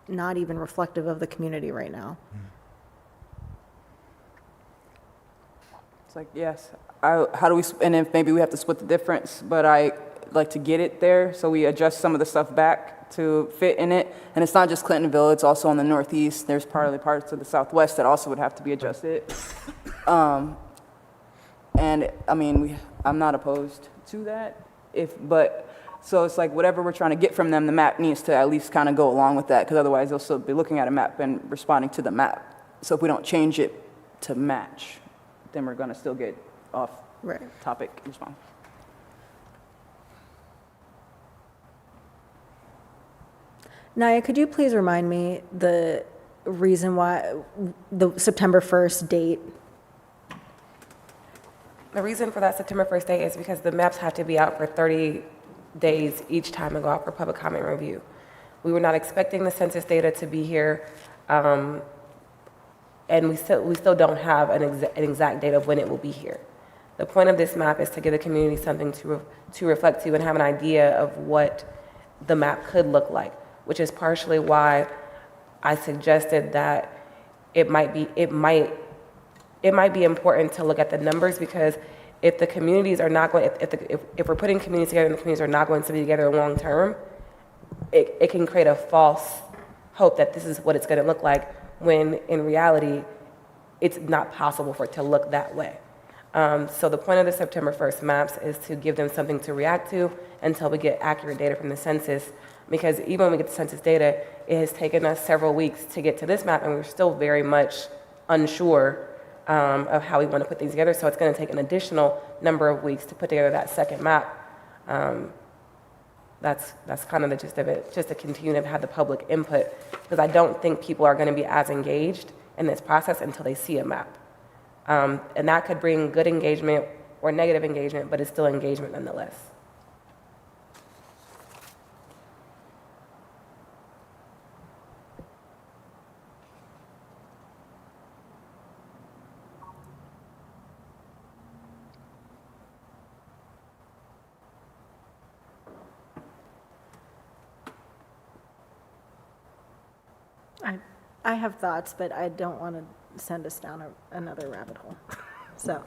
Speaker 1: not even reflective of the community right now?
Speaker 5: It's like, yes, how do we, and if maybe we have to split the difference, but like to get it there, so we adjust some of the stuff back to fit in it. And it's not just Clintonville, it's also on the northeast. There's partly parts of the southwest that also would have to be adjusted. And I mean, I'm not opposed to that, so it's like whatever we're trying to get from them, the map needs to at least kind of go along with that, because otherwise they'll still be looking at a map and responding to the map. So if we don't change it to match, then we're going to still get off topic response.
Speaker 1: Naya, could you please remind me the reason why the September 1st date?
Speaker 2: The reason for that September 1st date is because the maps have to be out for 30 days each time and go out for public comment review. We were not expecting the census data to be here, and we still don't have an exact date of when it will be here. The point of this map is to give the community something to reflect to and have an idea of what the map could look like, which is partially why I suggested that it might be important to look at the numbers, because if the communities are not going, if we're putting communities together and the communities are not going to be together long term, it can create a false hope that this is what it's going to look like, when in reality, it's not possible for it to look that way. So the point of the September 1st maps is to give them something to react to until we get accurate data from the census, because even when we get the census data, it has taken us several weeks to get to this map, and we're still very much unsure of how we want to put things together. So it's going to take an additional number of weeks to put together that second map. That's kind of the gist of it, just to continue to have the public input, because I don't think people are going to be as engaged in this process until they see a map. And that could bring good engagement or negative engagement, but it's still engagement nonetheless.
Speaker 1: I have thoughts, but I don't want to send us down another rabbit hole. So.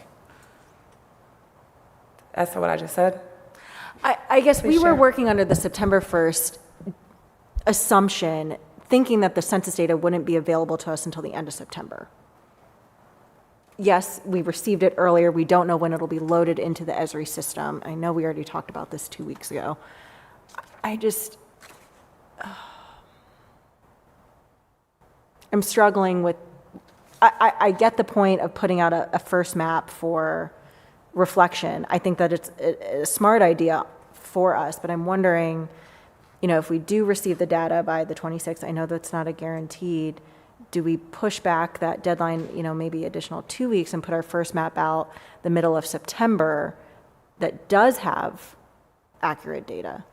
Speaker 2: As to what I just said?
Speaker 1: I guess we were
Speaker 2: Sure.
Speaker 1: working under the September 1st assumption, thinking that the census data wouldn't be available to us until the end of September. Yes, we received it earlier. We don't know when it'll be loaded into the Esri system. I know we already talked about this 2 weeks ago. I'm struggling with, I get the point of putting out a first map for reflection. I think that it's a smart idea for us, but I'm wondering, if we do receive the data by the 26th, I know that's not a guaranteed, do we push back that deadline, maybe additional 2 weeks and put our first map out the middle of September that does have accurate data?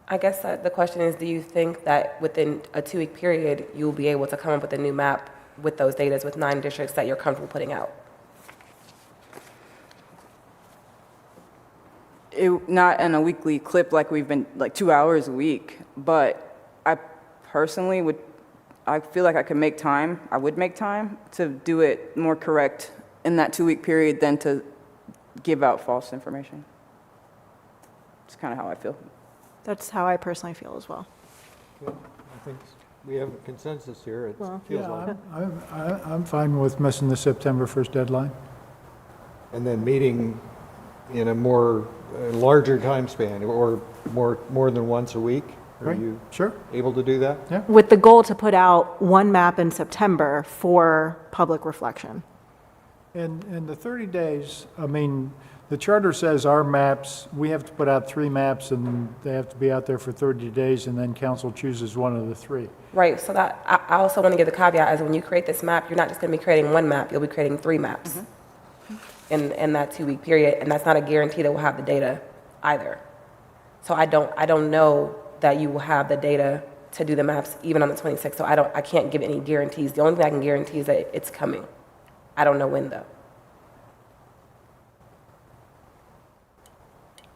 Speaker 2: I guess the question is, do you think that within a 2-week period, you'll be able to come up with a new map with those data, with 9 districts that you're comfortable putting out?
Speaker 5: Not in a weekly clip like we've been, like 2 hours a week, but I personally I feel like I would make time to do it more correct in that 2-week period than to give out false information. It's kind of how I feel.
Speaker 1: That's how I personally feel as well.
Speaker 4: Good. I think we have a consensus here. It feels like.
Speaker 3: I'm fine with missing the September 1st deadline.
Speaker 4: And then meeting in a larger time span, or more than once a week? Are
Speaker 3: Right.
Speaker 4: you
Speaker 3: Sure.
Speaker 4: able to do that?
Speaker 3: Yeah.
Speaker 1: With the goal to put out one map in September for public reflection.
Speaker 3: And the 30 days, the charter says our maps, we have to put out 3 maps, and they have to be out there for 30 days, and then council chooses one of the 3.
Speaker 2: Right, so that I also want to give the caveat as when you create this map, you're not just going to be creating one map, you'll be creating 3 maps in that 2-week period, and that's not a guarantee that we'll have the data either. So I don't know that you will have the data to do the maps even on the 26th, so I can't give any guarantees. The only thing I can guarantee is that it's coming. I don't know when though.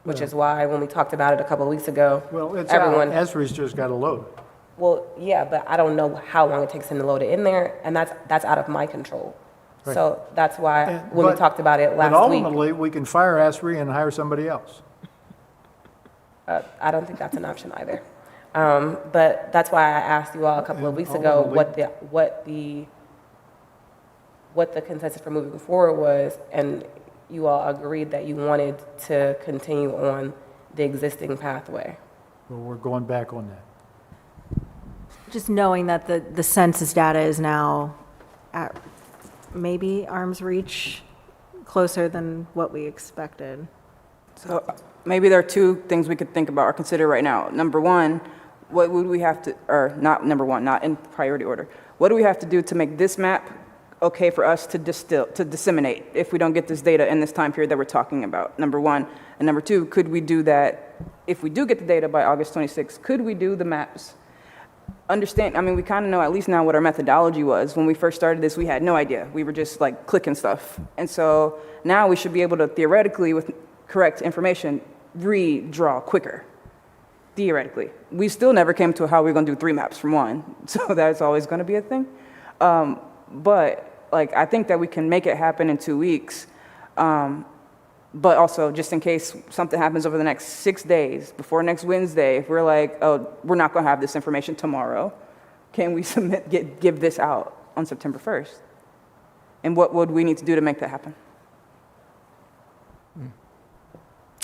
Speaker 2: Which is why when we talked about it a couple of weeks ago,
Speaker 3: Well, it's
Speaker 2: everyone,
Speaker 3: out. Esri's just got to load it.
Speaker 2: well, yeah, but I don't know how long it takes him to load it in there, and that's out of my control.
Speaker 3: Right.
Speaker 2: So that's why
Speaker 3: And-
Speaker 2: when we
Speaker 3: but-
Speaker 2: talked about it
Speaker 3: But
Speaker 2: last week,
Speaker 3: ultimately, we can fire Esri and hire somebody else.
Speaker 2: I don't think that's an option either. But that's why I asked you all a couple of weeks ago what the consensus for moving forward was, and you all agreed that you wanted to continue on the existing pathway.
Speaker 3: Well, we're going back on that.
Speaker 1: Just knowing that the census data is now at maybe arm's reach, closer than what we expected.
Speaker 5: So maybe there are two things we could think about or consider right now. Number one, what would we have to, or not number one, not in priority order. What do we have to do to make this map okay for us to disseminate if we don't get this data in this time period that we're talking about? Number one. And number two, could we do that, if we do get the data by August 26th, could we do the maps? Understand, I mean, we kind of know at least now what our methodology was. When we first started this, we had no idea. We were just like clicking stuff. And so now we should be able to theoretically, with correct information, redraw quicker. Theoretically. We still never came to how we're going to do 3 maps from 1. So that's always going to be a thing. But like, I think that we can make it happen in 2 weeks. But also, just in case something happens over the next 6 days, before next Wednesday, if we're like, oh, we're not going to have this information tomorrow, can we give this out on September 1st? And what would we need to do to make that happen?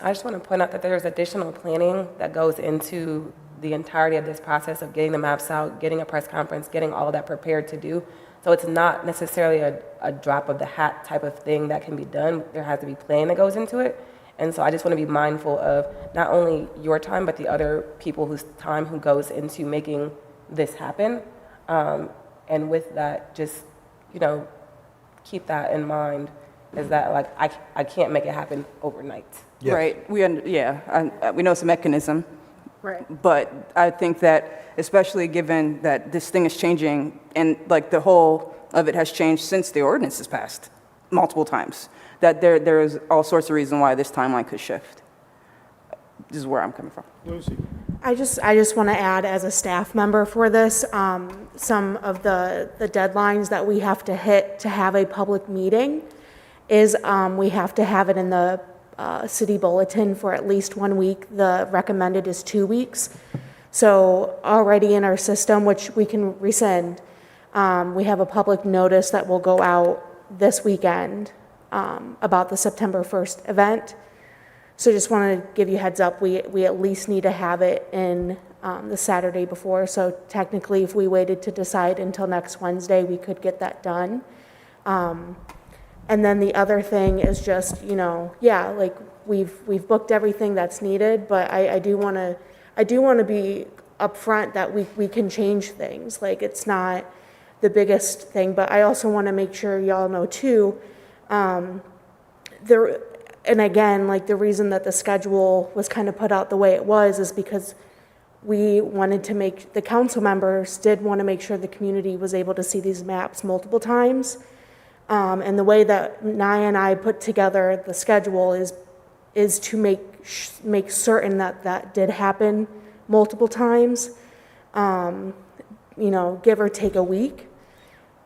Speaker 2: I just want to point out that there's additional planning that goes into the entirety of this process of getting the maps out, getting a press conference, getting all of that prepared to do. So it's not necessarily a drop of the hat type of thing that can be done. There has to be planning that goes into it. And so I just want to be mindful of not only your time, but the other people whose time who goes into making this happen. And with that, just, keep that in mind, is that like, I can't make it happen overnight.
Speaker 4: Yes.
Speaker 5: Right. We know it's a mechanism.
Speaker 1: Right.
Speaker 5: But I think that, especially given that this thing is changing, and like the whole of it has changed since the ordinance is passed multiple times, that there is all sorts of reason why this timeline could shift. This is where I'm coming from.
Speaker 3: Lucy?
Speaker 6: I just want to add, as a staff member for this, some of the deadlines that we have to hit to have a public meeting is we have to have it in the city bulletin for at least 1 week. The recommended is 2 weeks. So already in our system, which we can resend, we have a public notice that will go out this weekend about the September 1st event. So just want to give you heads up, we at least need to have it in the Saturday before. So technically, if we waited to decide until next Wednesday, we could get that done. And then the other thing is just, like we've booked everything that's needed, but I do want to be upfront that we can change things. Like, it's not the biggest thing, but I also want to make sure y'all know too, and again, like, the reason that the schedule was kind of put out the way it was is because we wanted to the council members did want to make sure the community was able to see these maps multiple times. And the way that Naya and I put together the schedule is to make certain that did happen multiple times, give or take a week.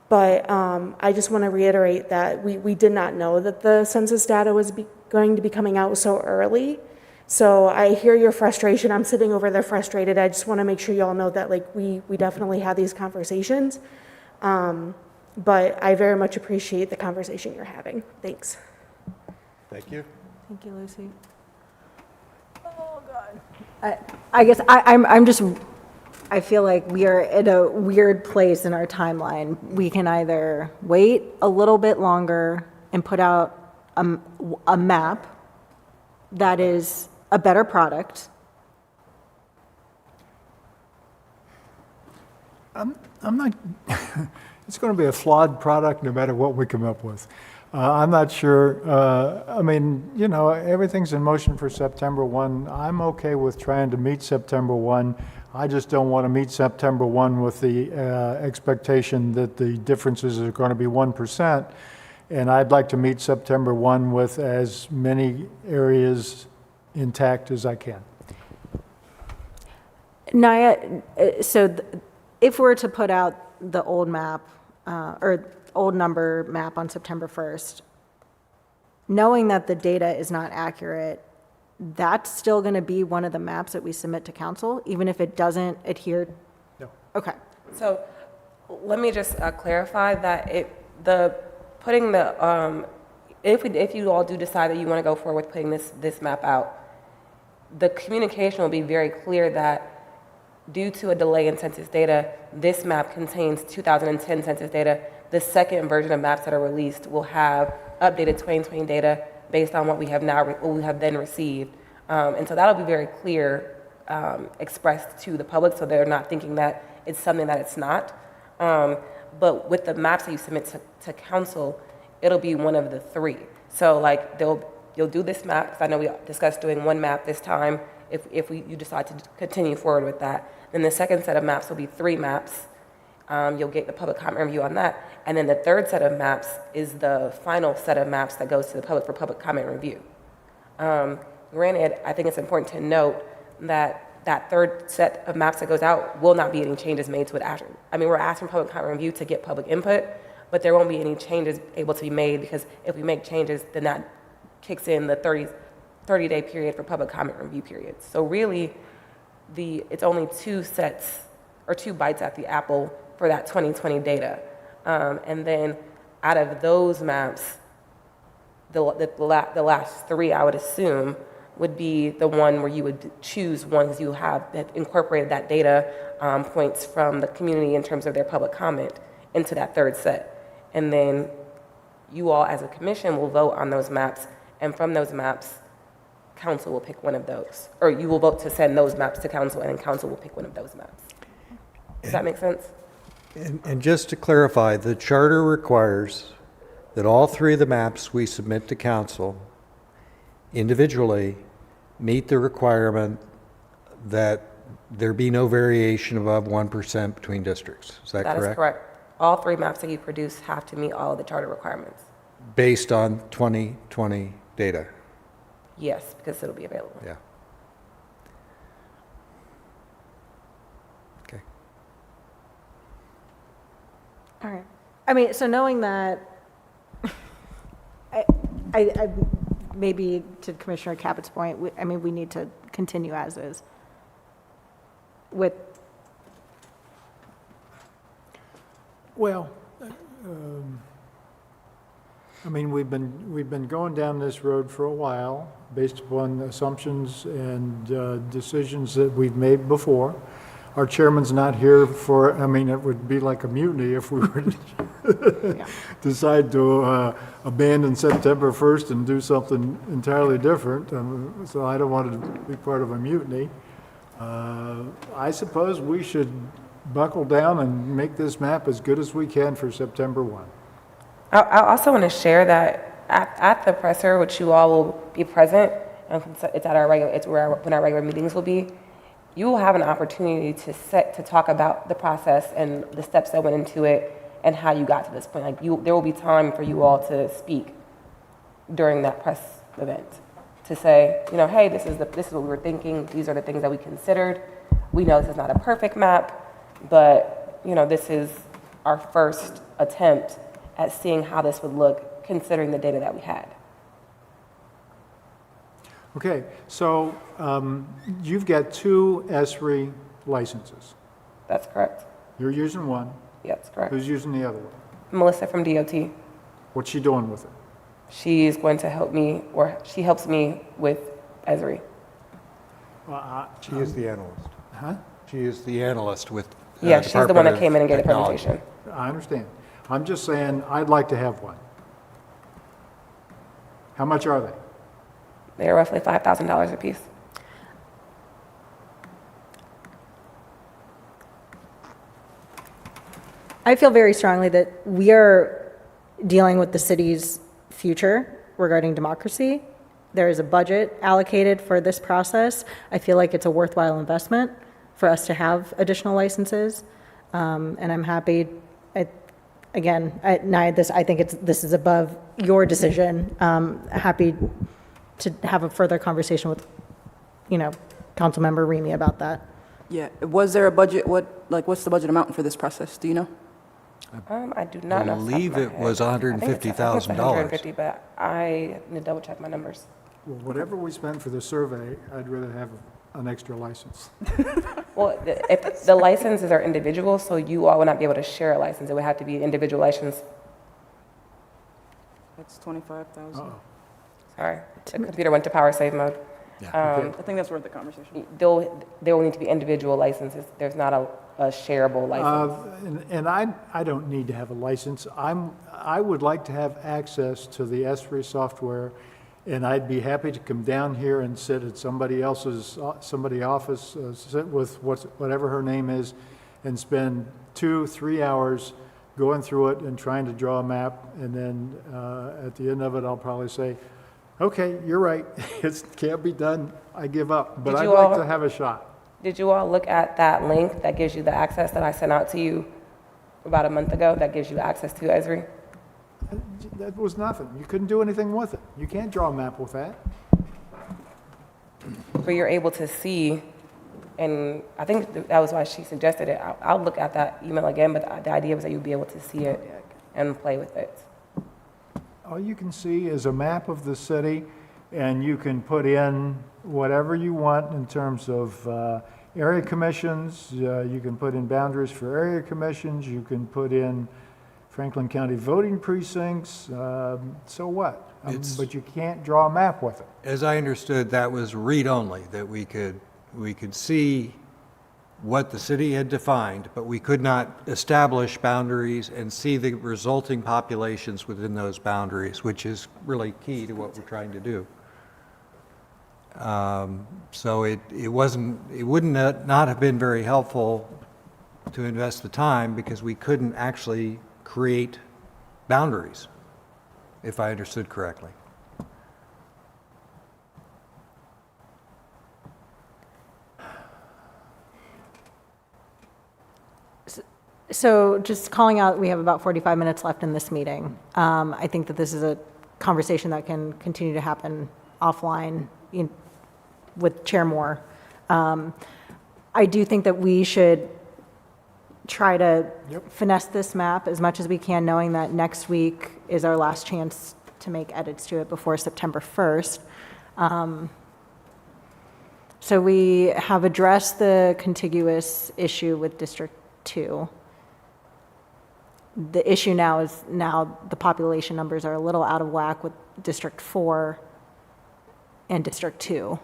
Speaker 6: But I just want to reiterate that we did not know that the census data was going to be coming out so early. So I hear your frustration. I'm sitting over there frustrated. I just want to make sure y'all know that, like, we definitely had these conversations. But I very much appreciate the conversation you're having. Thanks.
Speaker 4: Thank you.
Speaker 1: Thank you, Lucy. Oh, God. I guess I feel like we are in a weird place in our timeline. We can either wait a little bit longer and put out a map that is a better product.
Speaker 3: I'm not, it's going to be a flawed product no matter what we come up with. I'm not sure. Everything's in motion for September 1. I'm okay with trying to meet September 1. I just don't want to meet September 1 with the expectation that the differences are going to be 1%. And I'd like to meet September 1 with as many areas intact as I can.
Speaker 1: Naya, if we're to put out the old map, or old number map on September 1st, knowing that the data is not accurate, that's still going to be one of the maps that we submit to council, even if it doesn't adhere?
Speaker 3: No.
Speaker 1: Okay.
Speaker 2: So let me just clarify that if you all do decide that you want to go forward with putting this map out, the communication will be very clear that due to a delay in census data, this map contains 2010 census data. The second version of maps that are released will have updated 2020 data based on what we have then received. And so that'll be very clear, expressed to the public, so they're not thinking that it's something that it's not. But with the maps that you submit to council, it'll be one of the three. So like you'll do this map, because I know we discussed doing one map this time, if you decide to continue forward with that. Then the second set of maps will be 3 maps. You'll get the public comment review on that. And then the third set of maps is the final set of maps that goes to the public for public comment review. Granted, I think it's important to note that third set of maps that goes out will not be any changes made to it after. I mean, we're asking public comment review to get public input, but there won't be any changes able to be made, because if we make changes, then that kicks in the 30-day period for public comment review periods. So really, it's only 2 sets or 2 bites at the apple for that 2020 data. And then out of those maps, the last 3, I would assume, would be the one where you would choose ones you have that incorporated that data points from the community in terms of their public comment into that third set. And then you all as a commission will vote on those maps, and from those maps, council will pick one of those. Or you will vote to send those maps to council, and then council will pick one of those maps. Does that make sense?
Speaker 4: And just to clarify, the charter requires that all 3 of the maps we submit to council individually meet the requirement that there be no variation above 1% between districts. Is that correct?
Speaker 2: That is correct. All 3 maps that you produce have to meet all of the charter requirements.
Speaker 4: Based on 2020 data?
Speaker 2: Yes, because it'll be available.
Speaker 4: Yeah. Okay.
Speaker 1: All right. I mean, so knowing that, I maybe to Commissioner Caput's point, we need to continue as is with.
Speaker 3: Well, we've been going down this road for a while, based upon assumptions and decisions that we've made before. Our chairman's not here it would be like a mutiny if we were to decide to abandon September 1st and do something entirely different. So I don't want to be part of a mutiny. I suppose we should buckle down and make this map as good as we can for September 1.
Speaker 2: I also want to share that at the presser, which you all will be present, and it's at when our regular meetings will be. You will have an opportunity to talk about the process and the steps that went into it and how you got to this point. There will be time for you all to speak during that press event to say, hey, this is what we were thinking. These are the things that we considered. We know this is not a perfect map, but this is our first attempt at seeing how this would look considering the data that we had.
Speaker 3: Okay, so you've got 2 ESRI licenses.
Speaker 2: That's correct.
Speaker 3: You're using one.
Speaker 2: Yeah, that's correct.
Speaker 3: Who's using the other one?
Speaker 2: Melissa from DOT.
Speaker 3: What's she doing with it?
Speaker 2: She's going to help me, or she helps me with ESRI.
Speaker 4: She is the analyst.
Speaker 3: Huh?
Speaker 4: She is the analyst with
Speaker 2: Yeah, she's the one
Speaker 4: Department
Speaker 2: that came in and gave the
Speaker 4: Technology.
Speaker 2: presentation.
Speaker 3: I understand. I'm just saying, I'd like to have one. How much are they?
Speaker 2: They're roughly $5,000 a piece.
Speaker 1: I feel very strongly that we are dealing with the city's future regarding democracy. There is a budget allocated for this process. I feel like it's a worthwhile investment for us to have additional licenses. And I'm happy, I think this is above your decision. Happy to have a further conversation with, Councilmember Remy about that.
Speaker 5: Yeah, was there a budget, what's the budget amount for this process, do you know?
Speaker 2: I do not know.
Speaker 4: I believe it was
Speaker 2: $150,000.
Speaker 4: $150,000.
Speaker 2: But I need to double check my numbers.
Speaker 3: Well, whatever we spent for the survey, I'd rather have an extra license.
Speaker 2: Well, if the licenses are individual, so you all would not be able to share a license. It would have to be individual license.
Speaker 5: That's 25,000.
Speaker 3: Uh-oh.
Speaker 2: Sorry, the computer went to power save mode.
Speaker 5: I think that's worth the conversation.
Speaker 2: There will need to be individual licenses. There's not a shareable license.
Speaker 3: And I don't need to have a license. I would like to have access to the Esri software, and I'd be happy to come down here and sit at somebody else's, office, sit with whatever her name is, and spend 2-3 hours going through it and trying to draw a map, and then at the end of it, I'll probably say, okay, you're right, it can't be done, I give up, but
Speaker 2: Did
Speaker 3: I'd
Speaker 2: you
Speaker 3: like
Speaker 2: all-
Speaker 3: to have a shot.
Speaker 2: Did you all look at that link that gives you the access that I sent out to you about a month ago that gives you access to Esri?
Speaker 3: That was nothing. You couldn't do anything with it. You can't draw a map with that.
Speaker 2: But you're able to see, and I think that was why she suggested it. I'll look at that email again, but the idea was that you'd be able to see it and play with it.
Speaker 3: All you can see is a map of the city, and you can put in whatever you want in terms of area commissions. You can put in boundaries for area commissions. You can put in Franklin County voting precincts. So what? But you can't draw a map with it.
Speaker 4: As I understood, that was read-only, that we could see what the city had defined, but we could not establish boundaries and see the resulting populations within those boundaries, which is really key to what we're trying to do. So it wouldn't not have been very helpful to invest the time because we couldn't actually create boundaries, if I understood correctly.
Speaker 1: So just calling out, we have about 45 minutes left in this meeting. I think that this is a conversation that can continue to happen offline with Chair Moore. I do think that we should try to finesse this map as much as we can, knowing that next week is our last chance to make edits to it before September 1st. So we have addressed the contiguous issue with District 2. The issue now is the population numbers are a little out of whack with District 4 and District 2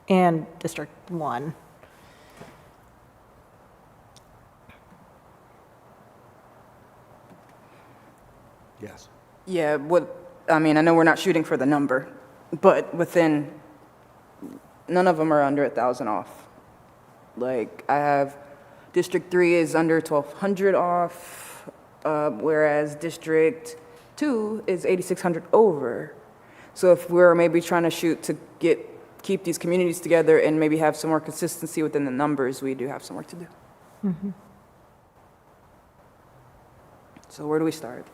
Speaker 1: and District 1.
Speaker 4: Yes.
Speaker 5: Yeah, I mean, I know we're not shooting for the number, but none of them are under 1,000 off. Like, I have District 3 is under 1,200 off, whereas District 2 is 8,600 over. So if we're maybe trying to shoot to keep these communities together and maybe have some more consistency within the numbers, we do have some work to do.
Speaker 1: Mm-hmm.
Speaker 5: So where do we start?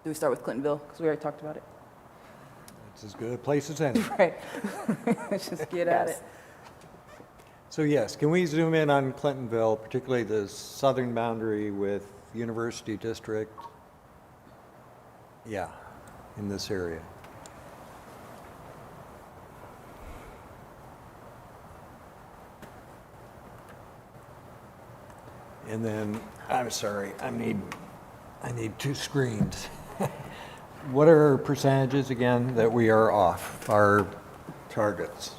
Speaker 5: Do we start with Clintonville? Because we already talked about it.
Speaker 4: It's as good a place as any.
Speaker 5: Right. Let's just get at it.
Speaker 4: So yes, can we zoom in on Clintonville, particularly the southern boundary with University District? Yeah, in this area. And then, I'm sorry, I need 2 screens. What are our percentages again that we are off, our targets?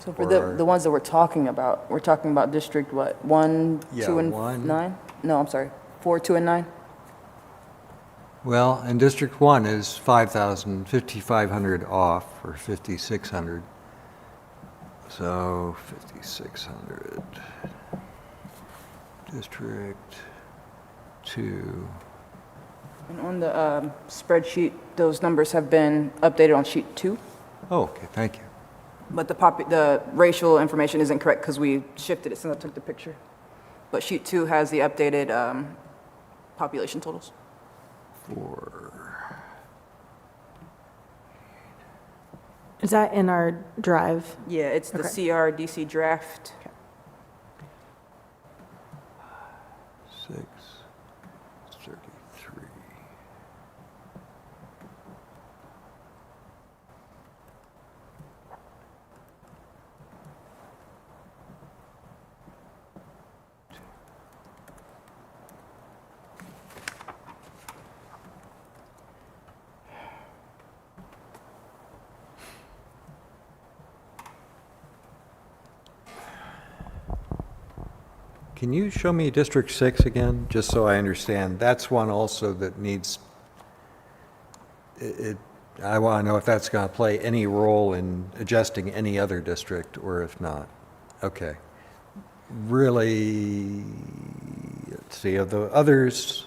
Speaker 5: So for the ones that we're talking about District what? 1,
Speaker 4: Yeah,
Speaker 5: 2, and
Speaker 4: 1.
Speaker 5: 9? No, I'm sorry. 4, 2, and 9?
Speaker 4: Well, and District 1 is 5,500 off, or 5,600. So 5,600. District 2.
Speaker 5: And on the spreadsheet, those numbers have been updated on sheet 2,
Speaker 4: Oh, okay, thank you.
Speaker 5: but the racial information isn't correct because we shifted it since I took the picture. But sheet 2 has the updated population totals.
Speaker 4: 4.
Speaker 1: Is that in our drive?
Speaker 5: Yeah, it's the
Speaker 1: Okay.
Speaker 5: CRDC draft.
Speaker 4: 6, 33. Can you show me District 6 again, just so I understand? That's one also that needs, I want to know if that's going to play any role in adjusting any other district, or if not. Okay. Really, let's see, of the others,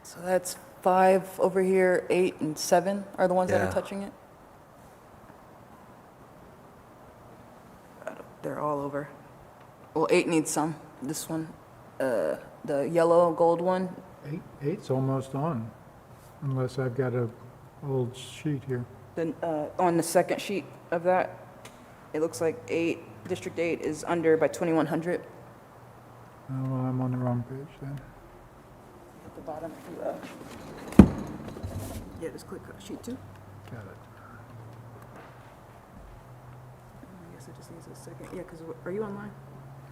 Speaker 5: So that's 5 over here, 8 and 7 are the ones that
Speaker 4: Yeah.
Speaker 5: are touching it? They're all over. Well, 8 needs some. This one, the yellow gold one,
Speaker 3: Eight's almost on, unless I've got a old sheet here.
Speaker 5: then on the second sheet of that, it looks like 8, District 8 is under by 2,100
Speaker 3: Oh, well, I'm on the wrong page then.
Speaker 5: at the bottom. Yeah, just click sheet 2.
Speaker 3: Got it.
Speaker 5: I guess it just needs a second. Yeah, because are you online?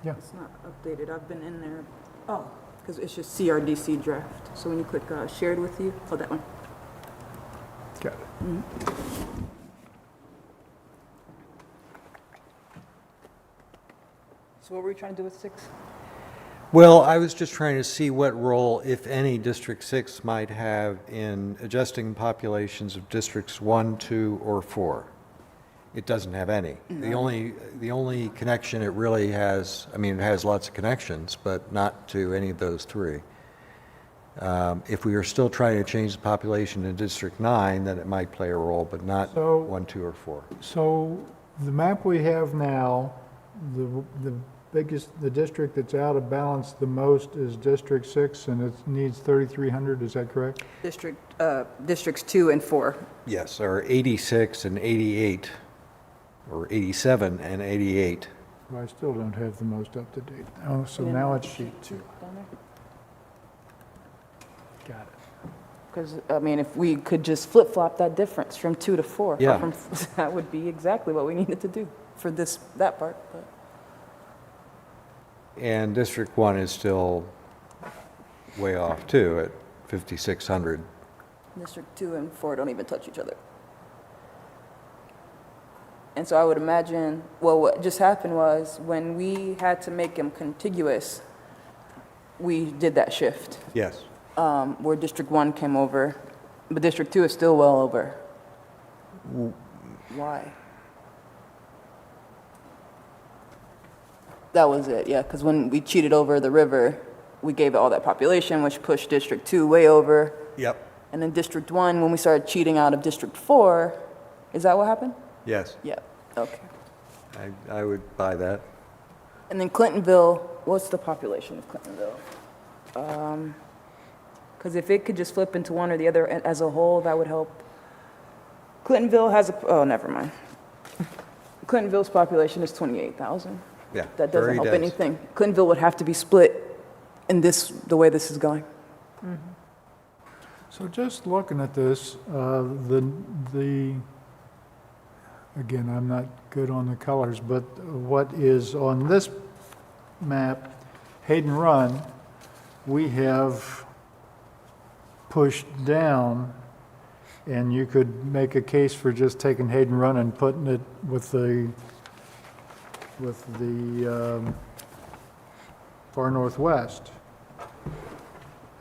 Speaker 3: Yeah.
Speaker 5: It's not updated. I've been in there. Oh, because it's just CRDC draft. So when you click shared with you, oh, that one.
Speaker 3: Got it.
Speaker 5: So what were you trying to do with 6?
Speaker 4: well, I was just trying to see what role, if any, District 6 might have in adjusting populations of Districts 1, 2, or 4. It doesn't have any. The only connection it really has, I mean, it has lots of connections, but not to any of those 3. If we are still trying to change the population in District 9, then it might play a role, but not
Speaker 3: So-
Speaker 4: 1, 2, or 4.
Speaker 3: So the map we have now, the biggest, the district that's out of balance the most is District 6, and it needs 3,300, is that correct?
Speaker 5: Districts 2 and 4.
Speaker 4: Yes, or 86 and 88, or 87 and 88.
Speaker 3: Well, I still don't have the most up to date. Oh, so now it's sheet 2. Got it.
Speaker 5: Because, I mean, if we could just flip-flop that difference from 2 to 4.
Speaker 4: Yeah.
Speaker 5: That would be exactly what we needed to do for that part. But.
Speaker 4: And District 1 is still way off too, at 5,600.
Speaker 5: District 2 and 4 don't even touch each other. And so I would imagine, well, what just happened was when we had to make them contiguous, we did that shift,
Speaker 4: Yes.
Speaker 5: where District 1 came over, but District 2 is still well over. Why? That was it, yeah, because when we cheated over the river, we gave it all that population, which pushed District 2 way over.
Speaker 4: Yep.
Speaker 5: And then District 1, when we started cheating out of District 4, is that what happened?
Speaker 4: Yes,
Speaker 5: Yeah, okay.
Speaker 4: I would buy that.
Speaker 5: And then Clintonville, what's the population of Clintonville? Because if it could just flip into one or the other as a whole, that would help. Clintonville has oh, never mind. Clintonville's population is 28,000.
Speaker 4: Yeah.
Speaker 5: That doesn't
Speaker 4: very
Speaker 5: help
Speaker 4: dense.
Speaker 5: anything. Clintonville would have to be split in the way this is going.
Speaker 3: So just looking at this, again, I'm not good on the colors, but what is on this map, Hayden Run, we have pushed down, and you could make a case for just taking Hayden Run and putting it with the far northwest,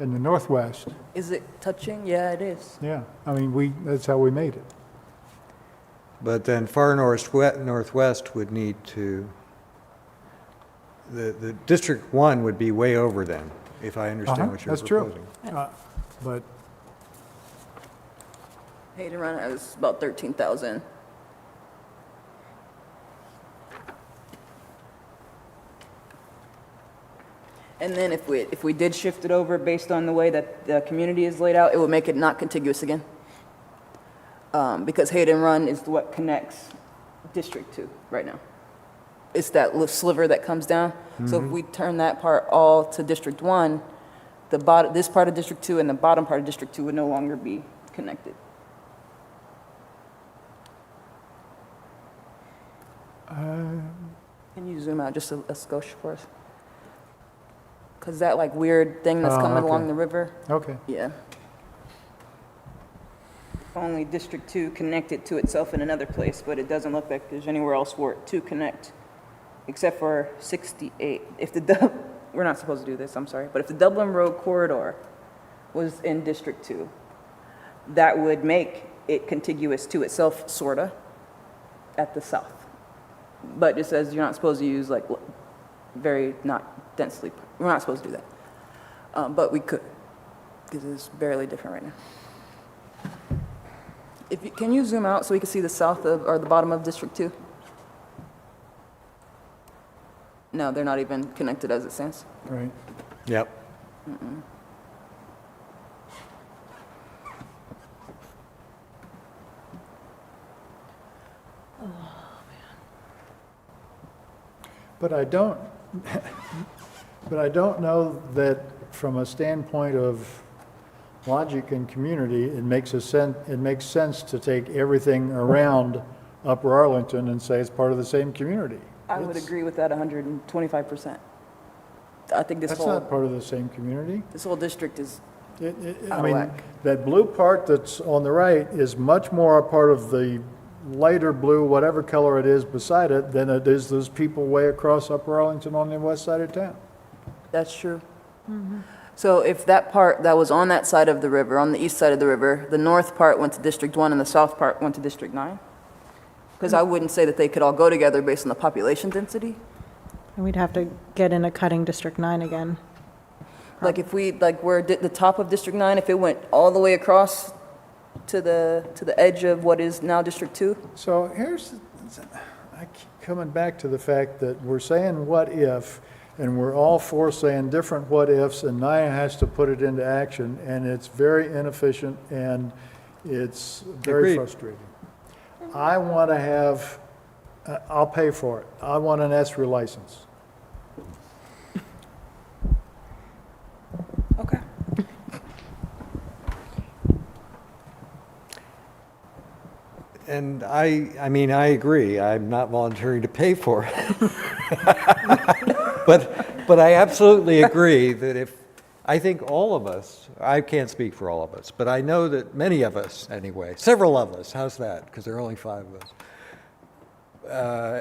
Speaker 3: in the northwest.
Speaker 5: Is it touching? Yeah, it is.
Speaker 3: Yeah, I mean, that's how we made it.
Speaker 4: But then far northwest would need to, the District 1 would be way over then, if I understand what you're
Speaker 3: That's true.
Speaker 4: proposing.
Speaker 3: But
Speaker 5: Hayden Run has about 13,000. And then if we did shift it over based on the way that the community is laid out, it would make it not contiguous again. Because Hayden Run is what connects District 2 right now. It's that little sliver that comes down. So if we turn that part all to District 1, this part of District 2 and the bottom part of District 2 would no longer be connected. Can you zoom out just a skosh for us? Because that like weird thing that's coming
Speaker 3: okay.
Speaker 5: along the river,
Speaker 3: okay.
Speaker 5: yeah. If only District 2 connected to itself in another place, but it doesn't look like there's anywhere else for it to connect, except for 68. If the we're not supposed to do this, I'm sorry, but if the Dublin Road corridor was in District 2, that would make it contiguous to itself, sorta, at the south. But it says you're not supposed to use like very not densely, we're not supposed to do that. But we could, because it's barely different right now. If you, can you zoom out so we can see the south of, or the bottom of District 2? No, they're not even connected as it stands.
Speaker 3: Right.
Speaker 4: Yep.
Speaker 3: But I don't, but I don't know that from a standpoint of logic and community, it makes sense to take everything around Upper Arlington and say it's part of the same community.
Speaker 5: I would agree with that 125%. I think
Speaker 3: That's not part of the same community.
Speaker 5: this whole district is
Speaker 3: I
Speaker 5: out of
Speaker 3: mean,
Speaker 5: whack.
Speaker 3: that blue part that's on the right is much more a part of the lighter blue, whatever color it is beside it, than it is those people way across Upper Arlington on the west side of town.
Speaker 5: That's true. So if that part that was on that side of the river, on the east side of the river, the north part went to District 1 and the south part went to District 9? Because I wouldn't say that they could all go together based on the population density.
Speaker 1: And we'd have to get in a cutting District 9 again.
Speaker 5: Like if we, like where the top of District 9, if it went all the way across to the edge of what is now District 2?
Speaker 3: So I keep coming back to the fact that we're saying what if, and we're all for saying different what ifs, and Naya has to put it into action, and it's very inefficient, and it's very
Speaker 4: Agreed.
Speaker 3: frustrating. I want to have, I'll pay for it. I want an ESRI license.
Speaker 2: Okay.
Speaker 4: And I mean, I agree. I'm not volunteering to pay for it. But I absolutely agree that if, I think all of us, I can't speak for all of us, but I know that many of us, anyway, several of us, how's that? Because there are only 5 of us.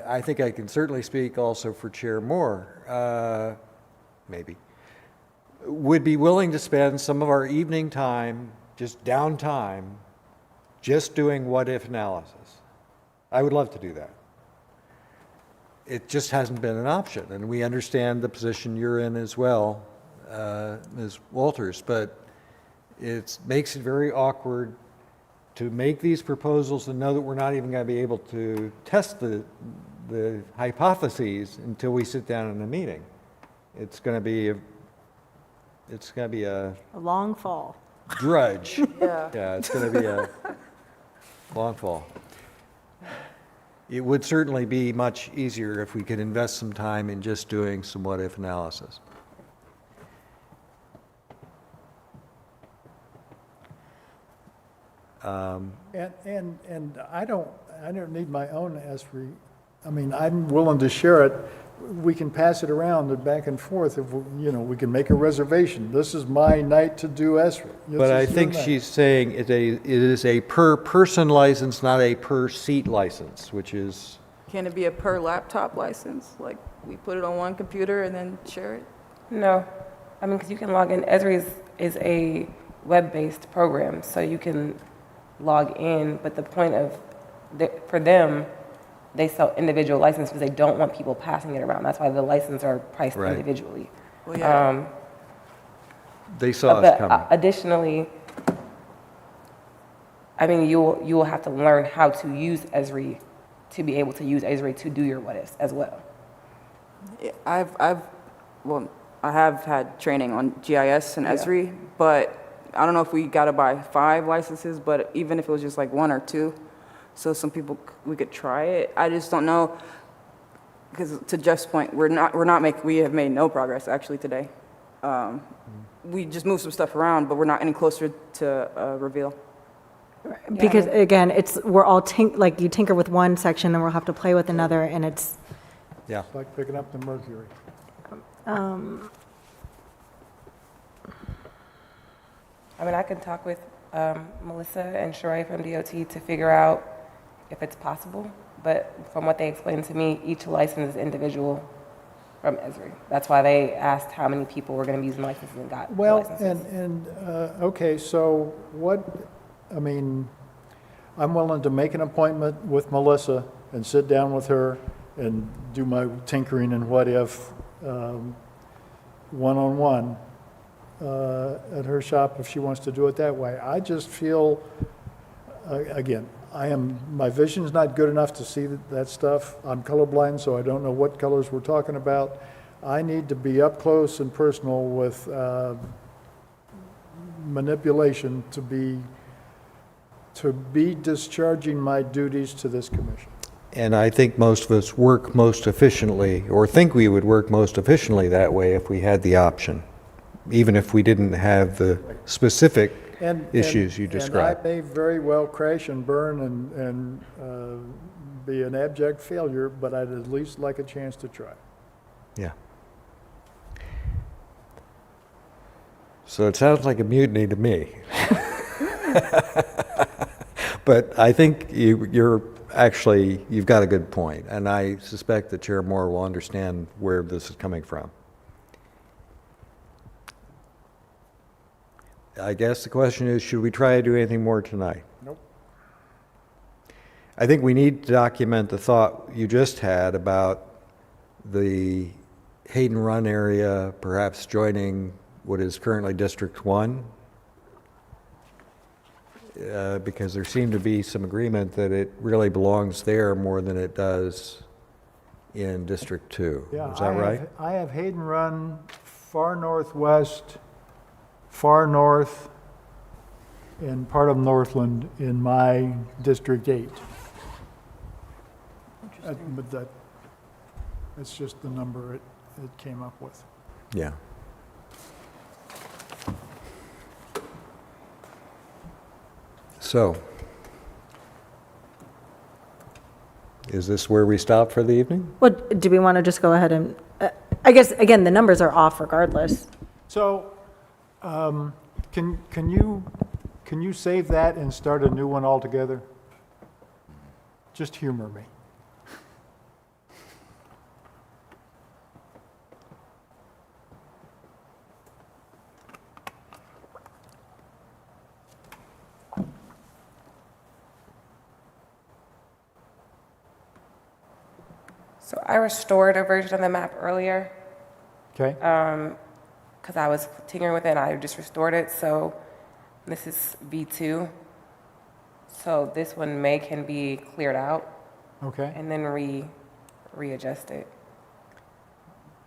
Speaker 4: I think I can certainly speak also for Chair Moore, maybe, would be willing to spend some of our evening time, just downtime, just doing what-if analysis. I would love to do that. It just hasn't been an option, and we understand the position you're in as well, Ms. Walters, but it makes it very awkward to make these proposals and know that we're not even going to be able to test the hypotheses until we sit down in a meeting. It's going to be a
Speaker 1: A long fall.
Speaker 4: drudge.
Speaker 5: Yeah.
Speaker 4: Yeah, it's going to be a long fall. It would certainly be much easier if we could invest some time in just doing some what-if analysis.
Speaker 3: And I don't need my own ESRI. I mean, I'm willing to share it. We can pass it around and back and forth if, we can make a reservation. This is my night to do ESRI.
Speaker 4: But I think she's saying it is a per-person license, not a per-seat license, which is,
Speaker 5: Can it be a per laptop license? Like we put it on one computer and then share it?
Speaker 2: No, I mean, because you can log in. Esri is a web-based program, so you can log in. But the point of, for them, they sell individual licenses because they don't want people passing it around. That's why the licenses are priced
Speaker 4: Right.
Speaker 2: individually.
Speaker 5: Well, yeah.
Speaker 4: they saw us
Speaker 2: But
Speaker 4: coming.
Speaker 2: additionally, I mean, you will have to learn how to use Esri to be able to use Esri to do your what-ifs as well.
Speaker 5: I have had training on GIS and Esri, but I don't know if we got to buy 5 licenses, but even if it was just like 1 or 2, so some people, we could try it. I just don't know, because to Jeff's point, we have made no progress actually today. We just moved some stuff around, but we're not any closer to reveal.
Speaker 1: Because again, we're all you tinker with one section, then we'll have to play with another, and it's,
Speaker 4: Yeah.
Speaker 3: It's like picking up the mercury.
Speaker 2: I mean, I can talk with Melissa and Sheree from DOT to figure out if it's possible, but from what they explained to me, each license is individual from Esri. That's why they asked how many people were going to be using licenses and got the
Speaker 3: Well,
Speaker 2: licenses.
Speaker 3: okay, so I mean, I'm willing to make an appointment with Melissa and sit down with her and do my tinkering and what if, one-on-one, at her shop if she wants to do it that way. I just feel, again, my vision's not good enough to see that stuff. I'm colorblind, so I don't know what colors we're talking about. I need to be up close and personal with manipulation to be discharging my duties to this commission.
Speaker 4: And I think most of us work most efficiently, or think we would work most efficiently that way if we had the option, even if we didn't have the specific issues you described.
Speaker 3: And I may very well crash and burn and be an abject failure, but I'd at least like a chance to try.
Speaker 4: Yeah. So it sounds like a mutiny to me. But I think you've got a good point, and I suspect that Chair Moore will understand where this is coming from. I guess the question is, should we try to do anything more tonight?
Speaker 3: Nope.
Speaker 4: I think we need to document the thought you just had about the Hayden Run area perhaps joining what is currently District 1, because there seemed to be some agreement that it really belongs there more than it does in District 2.
Speaker 3: Yeah,
Speaker 4: Is that right?
Speaker 3: I have Hayden Run far northwest, far north, and part of Northland in my District 8. But that's just the number it came up with.
Speaker 4: Yeah. So, is this where we stop for the evening?
Speaker 1: Well, do we want to just go ahead and, I guess, again, the numbers are off regardless.
Speaker 3: So, can you save that and start a new one altogether? Just humor me.
Speaker 2: So I restored a version of the map earlier
Speaker 3: Okay?
Speaker 2: because I was tinkering with it and I just restored it. So this is V2. So this one can be cleared out
Speaker 3: Okay.
Speaker 2: and then readjust it.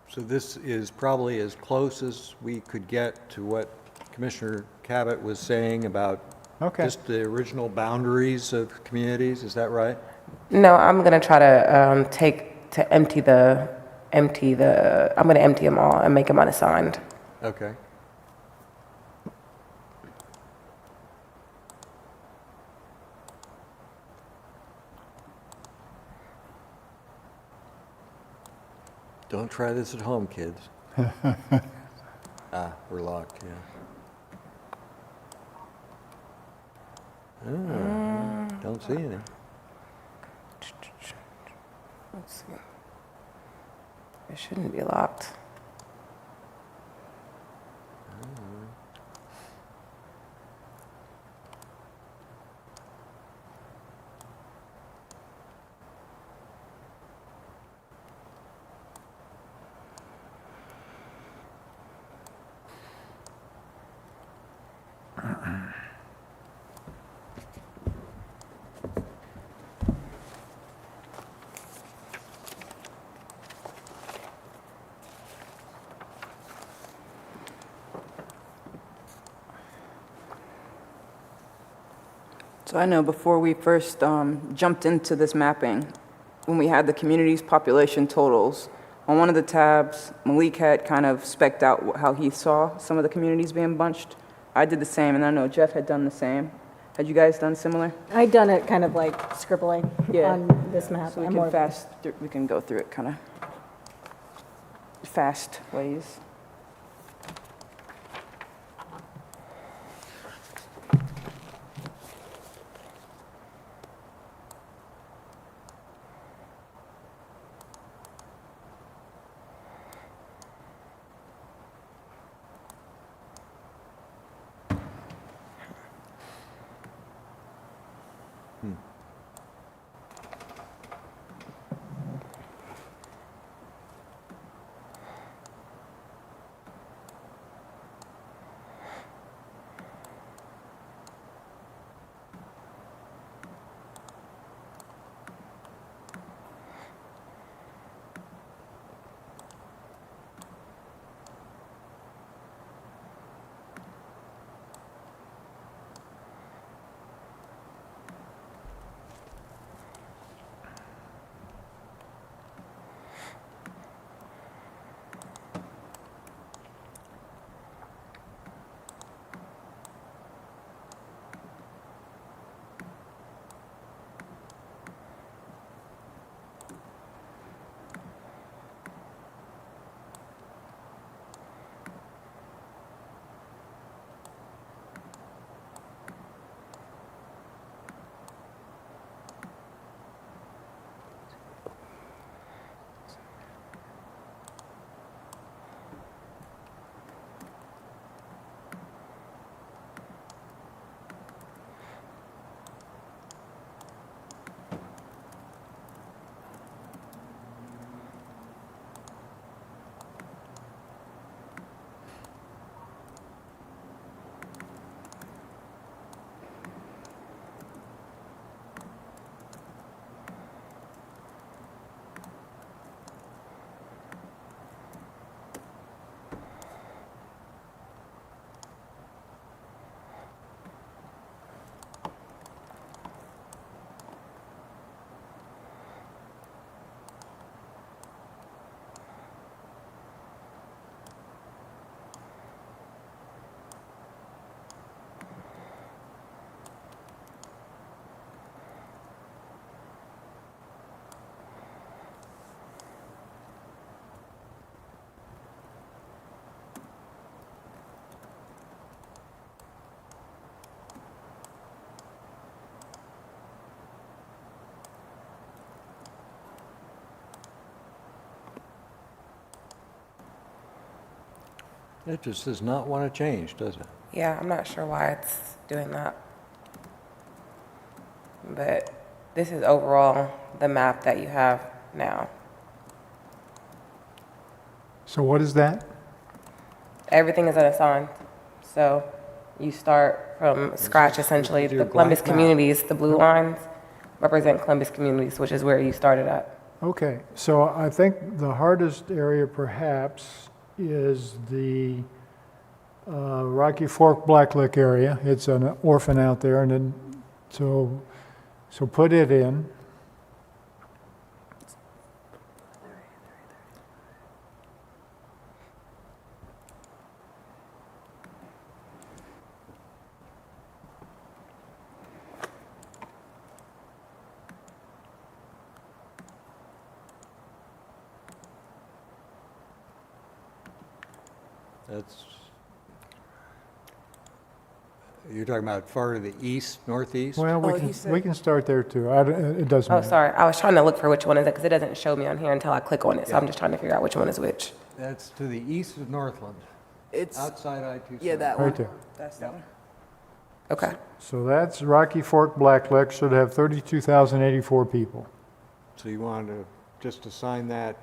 Speaker 4: So this is probably as close as we could get to what Commissioner Cabot was saying about
Speaker 3: Okay.
Speaker 4: just the original boundaries of communities, is that right?
Speaker 2: No, I'm gonna try to empty I'm gonna empty them all and make them unassigned.
Speaker 4: Okay. Don't try this at home, kids. We're locked, yeah. Don't see any.
Speaker 2: Let's see. It shouldn't be locked.
Speaker 5: So I know before we first jumped into this mapping, when we had the community's population totals, on one of the tabs, Malik had kind of spec'd out how he saw some of the communities being bunched. I did the same, and I know Jeff had done the same. Had you guys done similar?
Speaker 1: I'd done it kind of like scribbling
Speaker 5: Yeah.
Speaker 1: on this map.
Speaker 5: So
Speaker 1: I'm more-
Speaker 5: we can go through it kind of fast ways.
Speaker 4: It just does not want to change, does it?
Speaker 2: Yeah, I'm not sure why it's doing that. But this is overall the map that you have now.
Speaker 3: So what is that?
Speaker 2: Everything is unassigned. So you start from scratch essentially.
Speaker 4: this is your
Speaker 2: The Columbus
Speaker 4: blank map.
Speaker 2: communities, the blue lines, represent Columbus communities, which is where you started at.
Speaker 3: Okay, so I think the hardest area perhaps is the Rocky Fork Black Lick area. It's an orphan out there, and then, so put it in.
Speaker 4: That's, you're talking about far to the east, northeast?
Speaker 3: Well,
Speaker 5: Oh, he said-
Speaker 3: we can start there too. It doesn't
Speaker 2: Oh,
Speaker 3: matter.
Speaker 2: sorry. I was trying to look for which one is it because it doesn't show me on here until I click on it. So I'm just trying to figure out which one is which.
Speaker 4: That's to the east of Northland,
Speaker 5: It's,
Speaker 4: outside I-270.
Speaker 5: yeah, that one.
Speaker 3: Right there.
Speaker 5: That's that one.
Speaker 2: Okay.
Speaker 3: So that's Rocky Fork Black Lick, should have 32,084 people.
Speaker 4: So you wanted to just assign that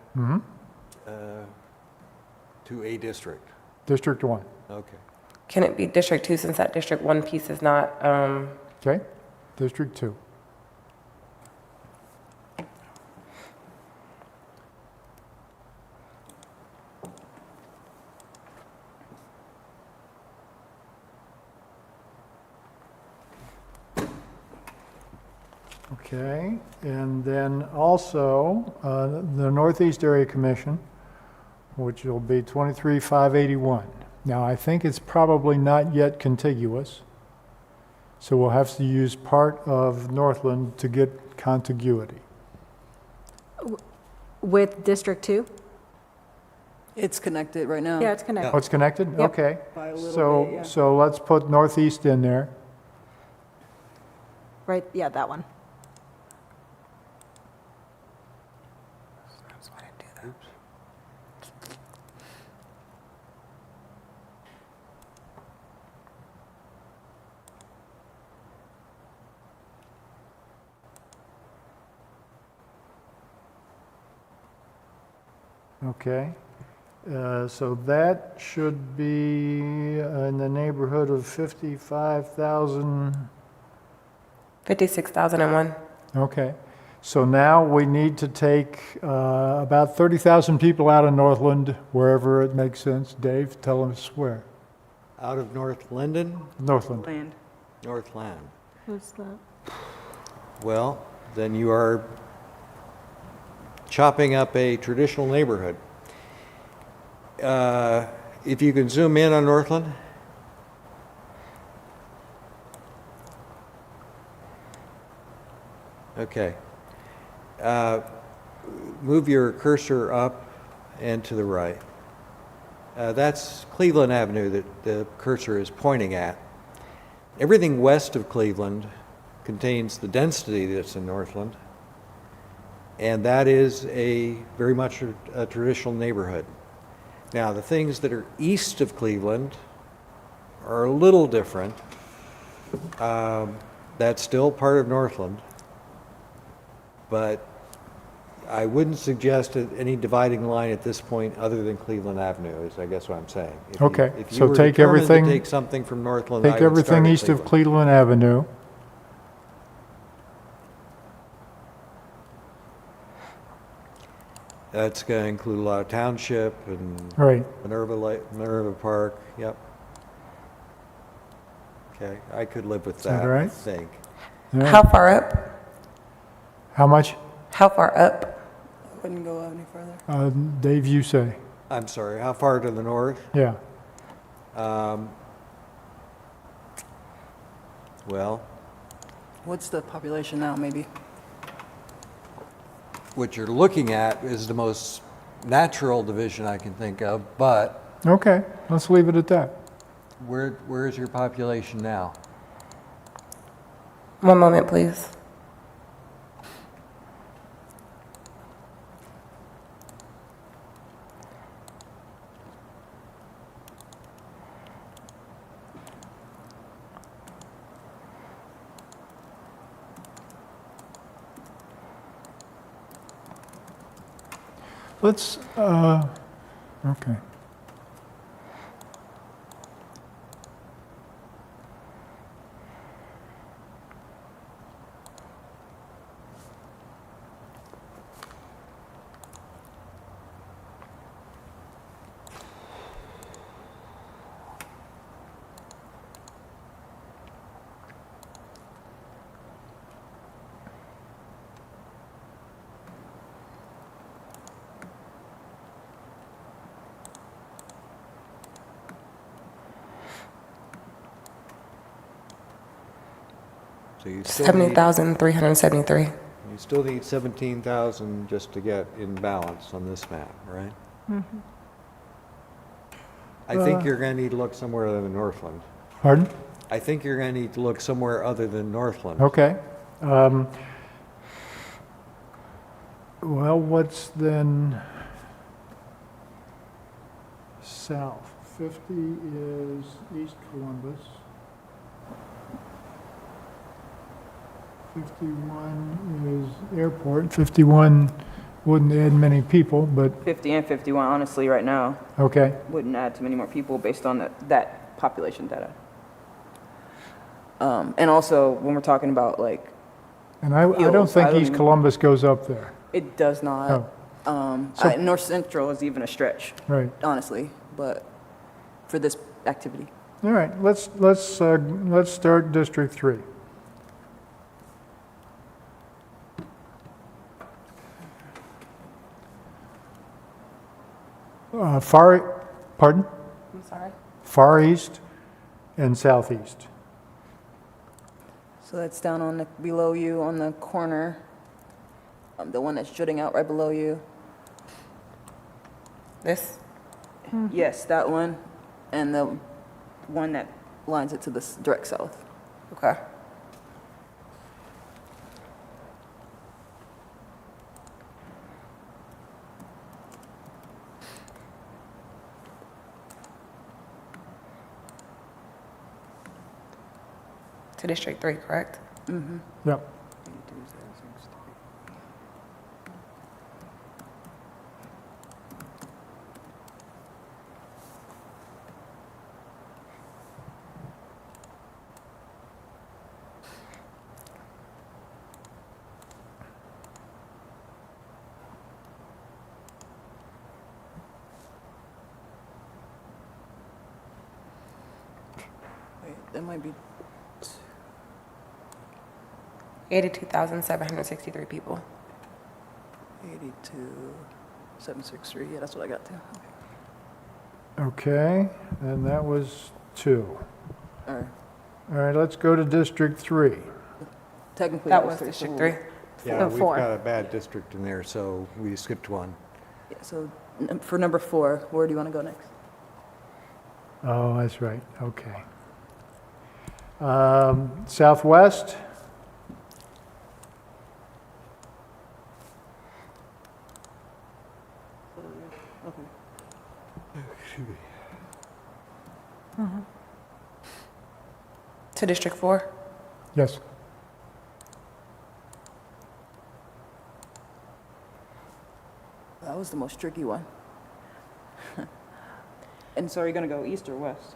Speaker 4: to a district?
Speaker 3: District 1,
Speaker 4: Okay.
Speaker 2: Can it be District 2 since that District 1 piece is not,
Speaker 3: okay? District 2. Okay, and then also, the Northeast Area Commission, which will be 23,581. Now, I think it's probably not yet contiguous, so we'll have to use part of Northland to get contiguity.
Speaker 1: With District 2?
Speaker 5: It's connected right now.
Speaker 1: Yeah, it's connected.
Speaker 3: Oh, it's connected?
Speaker 1: Yep.
Speaker 3: Okay.
Speaker 5: By a little
Speaker 3: So,
Speaker 5: bit, yeah.
Speaker 3: so let's put Northeast in there.
Speaker 1: Right, yeah, that one.
Speaker 3: Okay. So that should be in the neighborhood of 55,000.
Speaker 2: 56,001.
Speaker 3: Okay. So now we need to take about 30,000 people out of Northland, wherever it makes sense. Dave, tell us where.
Speaker 4: Out of North Linden,
Speaker 3: Northland.
Speaker 5: Land.
Speaker 4: Northland.
Speaker 1: Who's that?
Speaker 4: Well, then you are chopping up a traditional neighborhood. If you can zoom in on Northland. Okay. Move your cursor up and to the right. That's Cleveland Avenue that the cursor is pointing at. Everything west of Cleveland contains the density that's in Northland, and that is very much a traditional neighborhood. Now, the things that are east of Cleveland are a little different. That's still part of Northland, but I wouldn't suggest any dividing line at this point other than Cleveland Avenue, is I guess what I'm saying.
Speaker 3: Okay,
Speaker 4: If you
Speaker 3: so
Speaker 4: were
Speaker 3: take
Speaker 4: determined
Speaker 3: everything-
Speaker 4: to take something from Northland, I
Speaker 3: Take
Speaker 4: would
Speaker 3: everything
Speaker 4: start at
Speaker 3: east of Cleveland Avenue.
Speaker 4: That's going to include a lot of township and
Speaker 3: Right.
Speaker 4: Minerva Park, yep. Okay, I could live with
Speaker 3: that
Speaker 4: that, I
Speaker 3: right?
Speaker 4: think.
Speaker 3: Yeah.
Speaker 2: How far up?
Speaker 3: How much?
Speaker 2: How far up?
Speaker 5: Wouldn't go any further.
Speaker 3: Dave, you say.
Speaker 4: I'm sorry, how far to the north?
Speaker 3: Yeah.
Speaker 4: Well,
Speaker 5: What's the population now, maybe?
Speaker 4: what you're looking at is the most natural division I can think of, but
Speaker 3: Okay, let's leave it at that.
Speaker 4: where is your population now?
Speaker 2: One moment, please.
Speaker 3: Let's, okay.
Speaker 4: So you still need,
Speaker 2: 70,373.
Speaker 4: you still need 17,000 just to get in balance on this map, right? I think you're going to need to look somewhere other than Northland.
Speaker 3: Pardon?
Speaker 4: I think you're going to need to look somewhere other than Northland.
Speaker 3: Okay. Well, what's then south? 50 is East Columbus. 51 is airport. 51 wouldn't add many people, but,
Speaker 5: 50 and 51, honestly, right now,
Speaker 3: okay.
Speaker 5: wouldn't add too many more people based on that population data. And also, when we're talking about, like,
Speaker 3: And I don't
Speaker 5: Hills, I
Speaker 3: think
Speaker 5: don't
Speaker 3: East
Speaker 5: even-
Speaker 3: Columbus goes up there.
Speaker 5: it does not.
Speaker 3: So-
Speaker 5: North Central is even a stretch,
Speaker 3: Right.
Speaker 5: honestly, but for this activity.
Speaker 3: All right, let's start District 3. Pardon?
Speaker 2: I'm sorry.
Speaker 3: Far east and southeast.
Speaker 5: So that's down on the, below you on the corner, the one that's jutting out right below you.
Speaker 2: This?
Speaker 5: Yes, that one, and the one that lines it to the direct south.
Speaker 2: Okay. To District 3, correct?
Speaker 3: Yep.
Speaker 5: Wait, that might be
Speaker 2: 82,763 people.
Speaker 5: 82,763. Yeah, that's what I got too.
Speaker 3: Okay, and that was 2.
Speaker 5: All right.
Speaker 3: All right, let's go to District 3.
Speaker 5: Technically,
Speaker 2: That was
Speaker 5: three,
Speaker 2: District
Speaker 5: so
Speaker 2: 3.
Speaker 4: Yeah, we've
Speaker 1: 4.
Speaker 4: got a bad district in there, so we skipped one.
Speaker 5: Yeah, so for number 4, where do you want to go next?
Speaker 3: Oh, that's right, okay. Southwest?
Speaker 2: To District 4.
Speaker 3: Yes.
Speaker 5: That was the most tricky one. And so are you going to go east or west?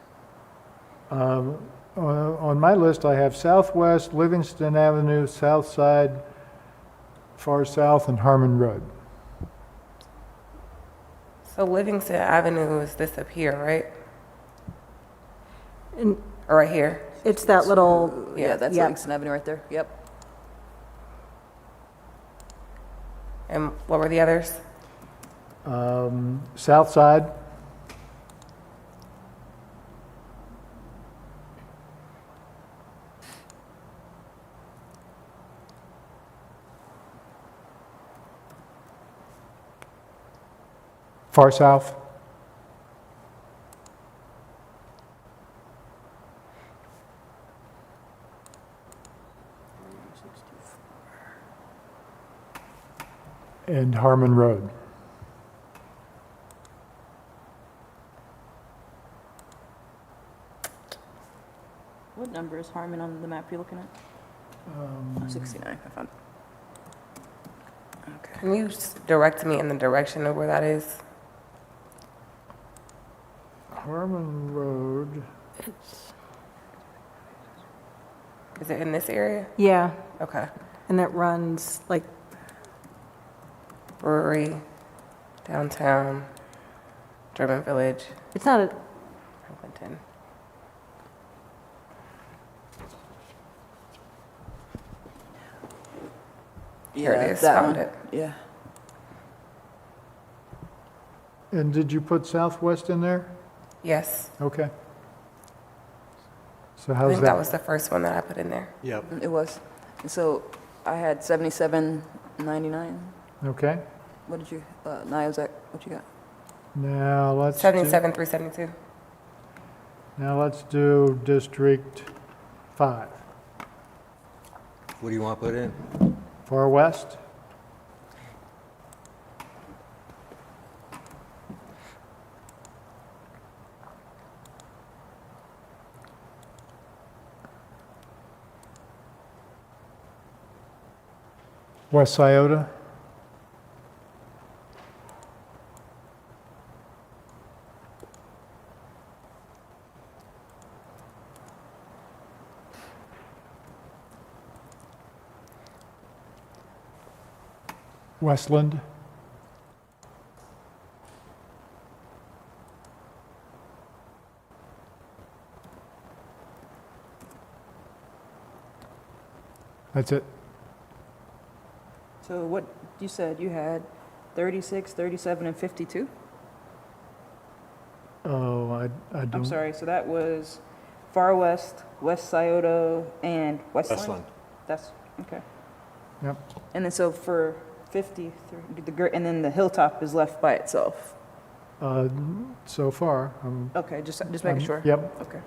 Speaker 3: On my list, I have Southwest, Livingston Avenue, South Side, Far South, and Harmon Road.
Speaker 2: So Livingston Avenue is this up here, right?
Speaker 1: And
Speaker 2: Or right here?
Speaker 1: it's that little,
Speaker 5: Yeah, that's
Speaker 1: Yep.
Speaker 5: Livingston Avenue right there. Yep.
Speaker 2: And what were the others?
Speaker 3: South Side, Far South, and Harmon Road.
Speaker 5: What number is Harmon on the map you're looking at? 69, I found it.
Speaker 2: Can you direct me in the direction of where that is?
Speaker 3: Harmon Road,
Speaker 2: Is it in this area?
Speaker 1: Yeah,
Speaker 2: Okay.
Speaker 1: and that runs like,
Speaker 2: Brewery, downtown, German Village,
Speaker 1: it's not a,
Speaker 2: Clinton. Here it is,
Speaker 5: that
Speaker 2: found
Speaker 5: one.
Speaker 2: it.
Speaker 5: Yeah.
Speaker 3: and did you put Southwest in there?
Speaker 2: Yes.
Speaker 3: Okay. So
Speaker 2: I
Speaker 3: how's
Speaker 2: think that
Speaker 3: that?
Speaker 2: was the first one that I put in there.
Speaker 4: Yep.
Speaker 5: It was. And so I had 77.99.
Speaker 3: Okay,
Speaker 5: What did you, Nia, was that what you got?
Speaker 3: now let's do,
Speaker 2: 77,372.
Speaker 3: now let's do District 5,
Speaker 4: What do you want to put in?
Speaker 3: Far West. West Scioto. Westland. That's it.
Speaker 5: So what you said you had 36, 37, and 52?
Speaker 3: Oh, I
Speaker 5: I'm
Speaker 3: don't.
Speaker 5: sorry, so that was Far West, West Scioto, and Westland?
Speaker 4: Westland.
Speaker 5: That's, okay.
Speaker 3: Yep.
Speaker 5: And then so for 53, and then the Hilltop is left by itself?
Speaker 3: So far,
Speaker 5: Okay, just making sure?
Speaker 3: Yep.
Speaker 5: Okay.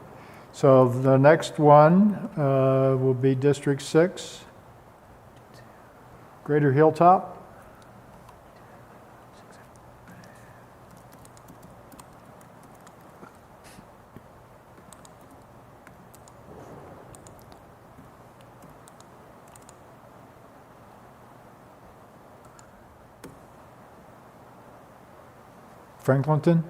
Speaker 3: So the next one will be District 6, Greater Hilltop. Franklinton.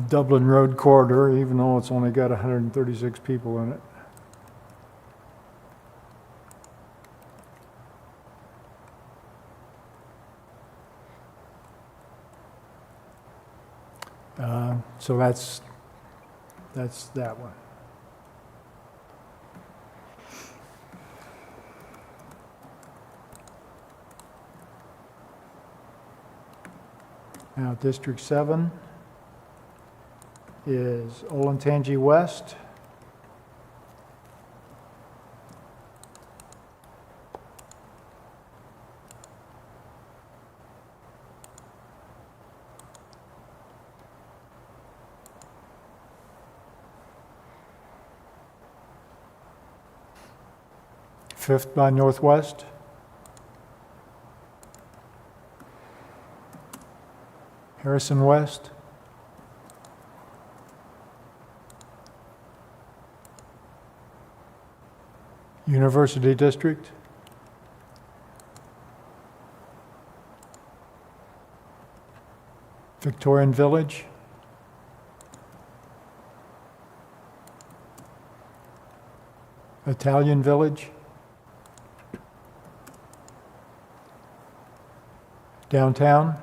Speaker 3: Dublin Road Corridor, even though it's only got 136 people in it. So that's that one. Now, District 7 is Olentangy West. Fifth by Northwest. Harrison West. University District. Victorian Village. Italian Village. Downtown.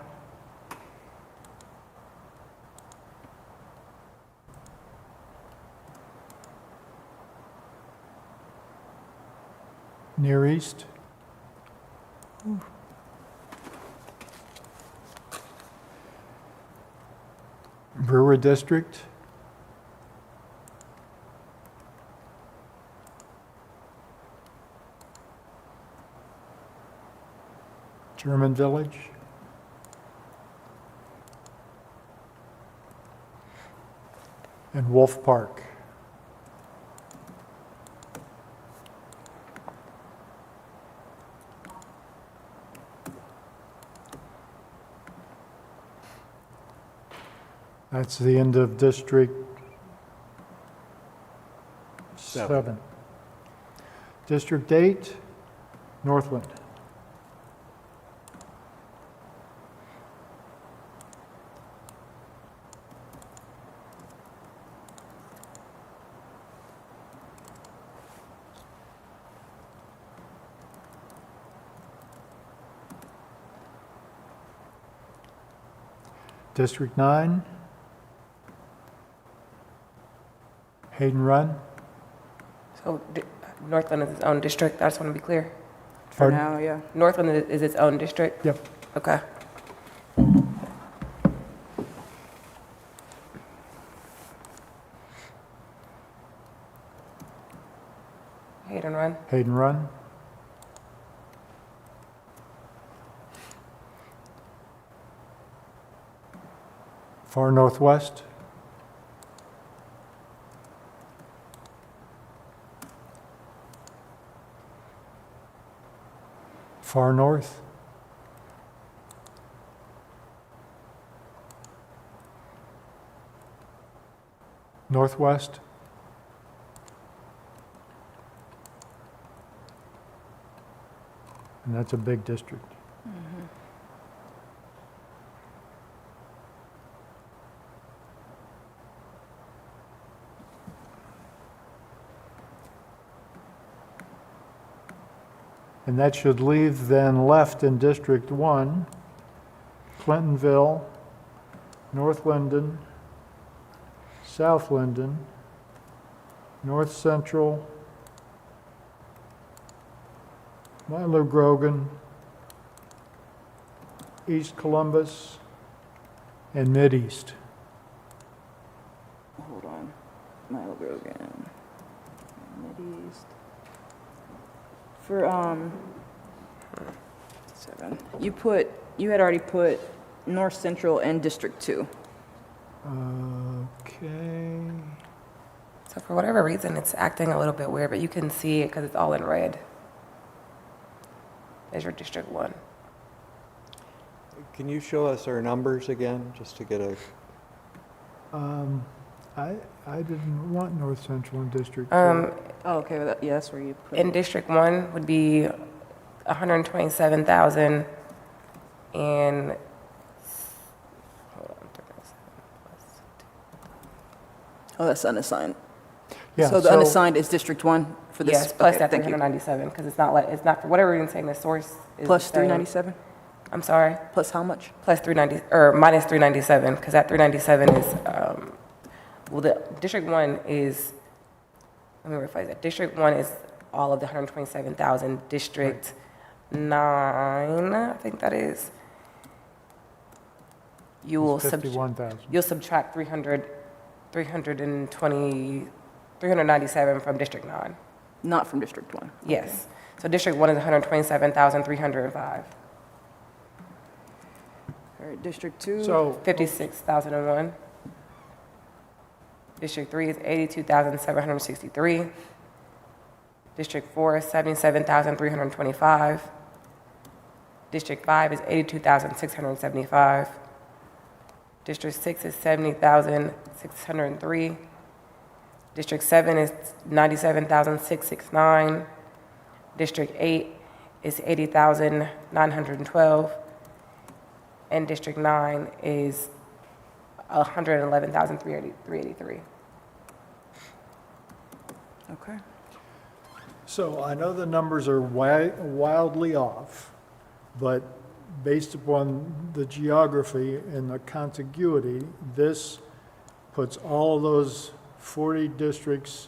Speaker 3: Near East. Brewer District. German Village. And Wolf Park. That's the end of District 7. District 8, Northland. District 9, Hayden Run.
Speaker 2: So Northland is its own district, I just want to be clear.
Speaker 5: For
Speaker 3: Pardon?
Speaker 5: now, yeah.
Speaker 2: Northland is its own district?
Speaker 3: Yep.
Speaker 2: Okay. Hayden Run.
Speaker 3: Hayden Run. Far Northwest. Far North. Northwest. And that's a big district. And that should leave then left in District 1, Clintonville, North Linden, South Linden, North Central, Milo Grogan, East Columbus, and Mideast.
Speaker 5: Hold on. Milo Grogan. Mideast. For, 7. You had already put North Central and District 2.
Speaker 3: Okay.
Speaker 2: So for whatever reason, it's acting a little bit weird, but you can see it because it's all in red. There's your District 1.
Speaker 4: Can you show us our numbers again, just to get a,
Speaker 3: I didn't want North Central and District 2.
Speaker 5: Oh, okay, well, yeah, that's where you put
Speaker 2: In District 1 would be 127,000 and, hold on, 37 plus
Speaker 5: Oh, that's unassigned.
Speaker 3: Yeah,
Speaker 5: So the unassigned is District 1 for this?
Speaker 2: yes, plus
Speaker 5: Okay,
Speaker 2: that
Speaker 5: thank you.
Speaker 2: 397, because it's not, for whatever reason, saying the source is
Speaker 5: Plus
Speaker 2: the same.
Speaker 5: 397?
Speaker 2: I'm sorry,
Speaker 5: Plus how much?
Speaker 2: plus 390, or minus 397, because that 397 is, well, the District 1 is, let me rephrase that. District 1 is all of the 127,000. District 9, I think that is, you will
Speaker 3: It's 51,000.
Speaker 2: you'll subtract 397 from District 9.
Speaker 5: Not from District 1.
Speaker 2: Yes. So District 1 is 127,305.
Speaker 5: All right, District 2?
Speaker 3: So,
Speaker 2: 56,001. District 3 is 82,763. District 4 is 77,325. District 5 is 82,675. District 6 is 70,603. District 7 is 97,669. District 8 is 80,912. And District 9 is 111,383.
Speaker 5: Okay.
Speaker 3: so I know the numbers are wildly off, but based upon the geography and the contiguity, this puts all of those 40 districts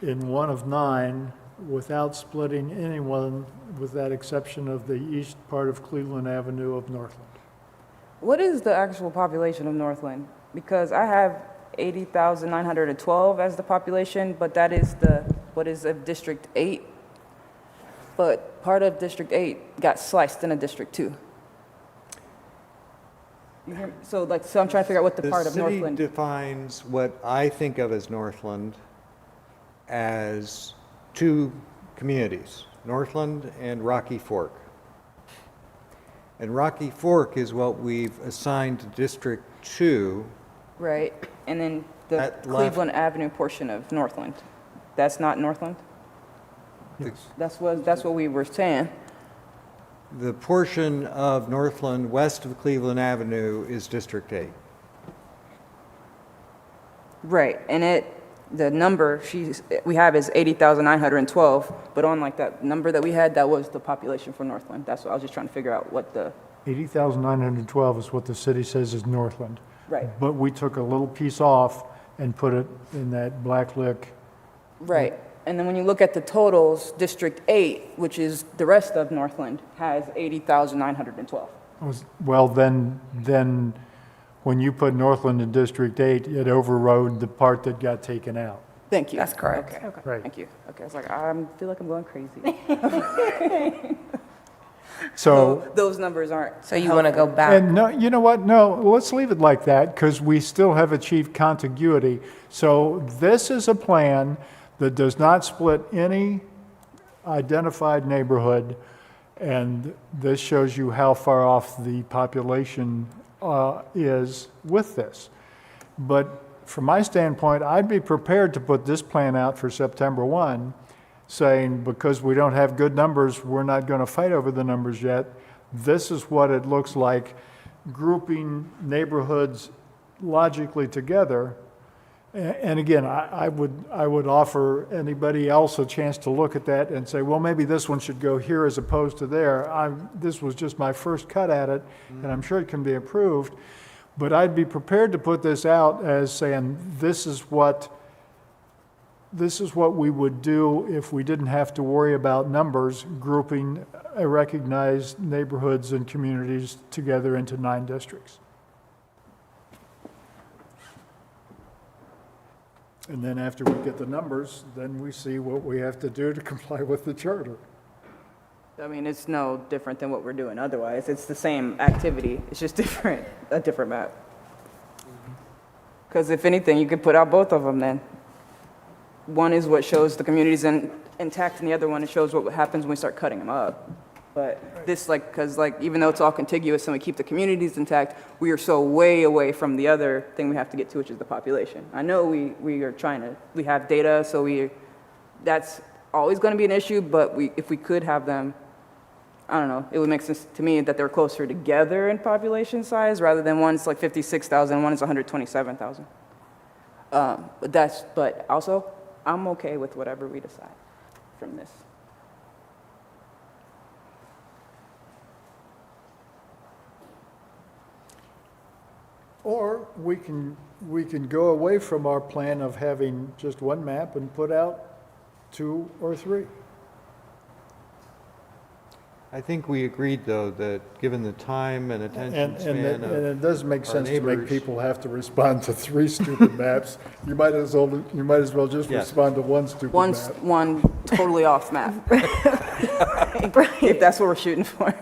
Speaker 3: in one of 9 without splitting anyone, with that exception of the east part of Cleveland Avenue of Northland.
Speaker 5: What is the actual population of Northland? Because I have 80,912 as the population, but that is what is of District 8? But part of District 8 got sliced into District 2. You hear me? So I'm trying to figure out what the part of
Speaker 4: The city
Speaker 5: Northland.
Speaker 4: defines what I think of as Northland as 2 communities, Northland and Rocky Fork. And Rocky Fork is what we've assigned to District 2
Speaker 5: Right, and then the
Speaker 4: That left-
Speaker 5: Cleveland Avenue portion of Northland, that's not Northland? That's what we were saying.
Speaker 4: The portion of Northland west of Cleveland Avenue is District 8.
Speaker 5: Right, and the number we have is 80,912, but on like that number that we had, that was the population for Northland. That's what I was just trying to figure out what the,
Speaker 3: 80,912 is what the city says is Northland.
Speaker 5: right,
Speaker 3: But we took a little piece off and put it in that black lick.
Speaker 5: right. And then when you look at the totals, District 8, which is the rest of Northland, has 80,912.
Speaker 3: Well, then, when you put Northland in District 8, it overrode the part that got taken out.
Speaker 5: Thank you.
Speaker 2: That's correct.
Speaker 5: Okay.
Speaker 3: Right.
Speaker 5: Thank you. Okay, I was like, I feel like I'm going crazy.
Speaker 3: So,
Speaker 5: Those numbers aren't.
Speaker 2: So you want to go back?
Speaker 3: and no, you know what? No, let's leave it like that because we still have achieved contiguity. So this is a plan that does not split any identified neighborhood, and this shows you how far off the population is with this. But from my standpoint, I'd be prepared to put this plan out for September 1, saying because we don't have good numbers, we're not going to fight over the numbers yet. This is what it looks like, grouping neighborhoods logically together. And again, I would offer anybody else a chance to look at that and say, well, maybe this one should go here as opposed to there. This was just my first cut at it, and I'm sure it can be improved. But I'd be prepared to put this out as saying, this is what we would do if we didn't have to worry about numbers, grouping recognized neighborhoods and communities together into 9 districts. And then after we get the numbers, then we see what we have to do to comply with the charter.
Speaker 5: I mean, it's no different than what we're doing otherwise. It's the same activity. It's just different, a different map. Because if anything, you could put out both of them then. One is what shows the communities intact, and the other one it shows what happens when we start cutting them up. But this, because even though it's all contiguous and we keep the communities intact, we are so way away from the other thing we have to get to, which is the population. I know we are trying to, we have data, so that's always going to be an issue, but if we could have them, I don't know, it would make sense to me that they're closer together in population size rather than one's like 56,000, one is 127,000. But also, I'm okay with whatever we decide from this.
Speaker 3: Or we can go away from our plan of having just one map and put out 2 or 3.
Speaker 4: I think we agreed, though, that given the time and attention
Speaker 3: And
Speaker 4: span
Speaker 3: it does make
Speaker 4: our
Speaker 3: sense to make
Speaker 4: neighbors-
Speaker 3: people have to respond to 3 stupid maps. You might as well just
Speaker 4: Yes.
Speaker 3: respond to one stupid map.
Speaker 5: One totally off map. If that's what we're shooting for.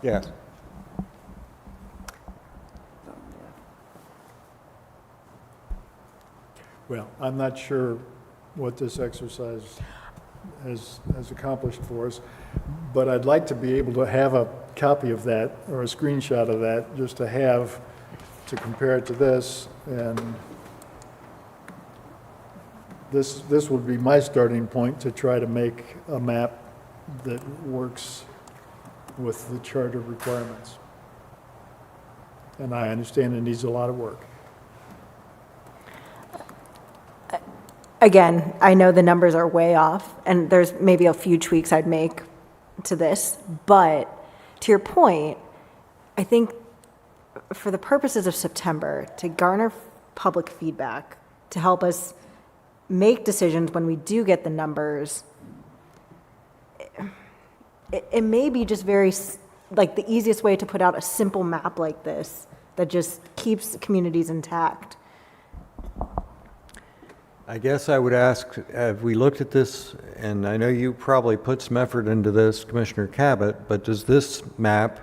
Speaker 4: Yes.
Speaker 3: Well, I'm not sure what this exercise has accomplished for us, but I'd like to be able to have a copy of that or a screenshot of that, just to have, to compare it to this, and this would be my starting point to try to make a map that works with the charter requirements. And I understand it needs a lot of work.
Speaker 1: Again, I know the numbers are way off, and there's maybe a few tweaks I'd make to this, but to your point, I think for the purposes of September, to garner public feedback, to help us make decisions when we do get the numbers, it may be just the easiest way to put out a simple map like this that just keeps communities intact.
Speaker 4: I guess I would ask, have we looked at this, and I know you probably put some effort into this, Commissioner Cabot, but does this map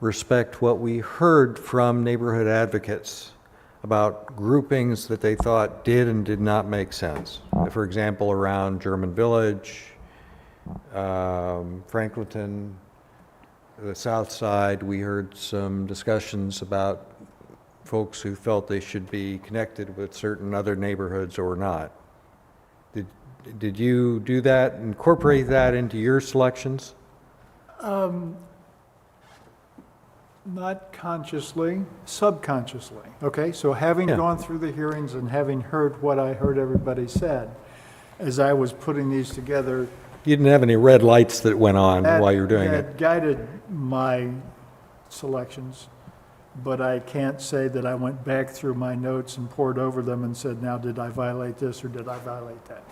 Speaker 4: respect what we heard from neighborhood advocates about groupings that they thought did and did not make sense? For example, around German Village, Franklinton, the south side, we heard some discussions about folks who felt they should be connected with certain other neighborhoods or not. Did you do that, incorporate that into your selections?
Speaker 3: Not consciously, subconsciously. Okay, so having
Speaker 4: Yeah.
Speaker 3: gone through the hearings and having heard what I heard everybody said, as I was putting these together,
Speaker 4: You didn't have any red lights that went on
Speaker 3: that
Speaker 4: while you were doing it?
Speaker 3: that guided my selections, but I can't say that I went back through my notes and poured over them and said, now, did I violate this or did I violate that?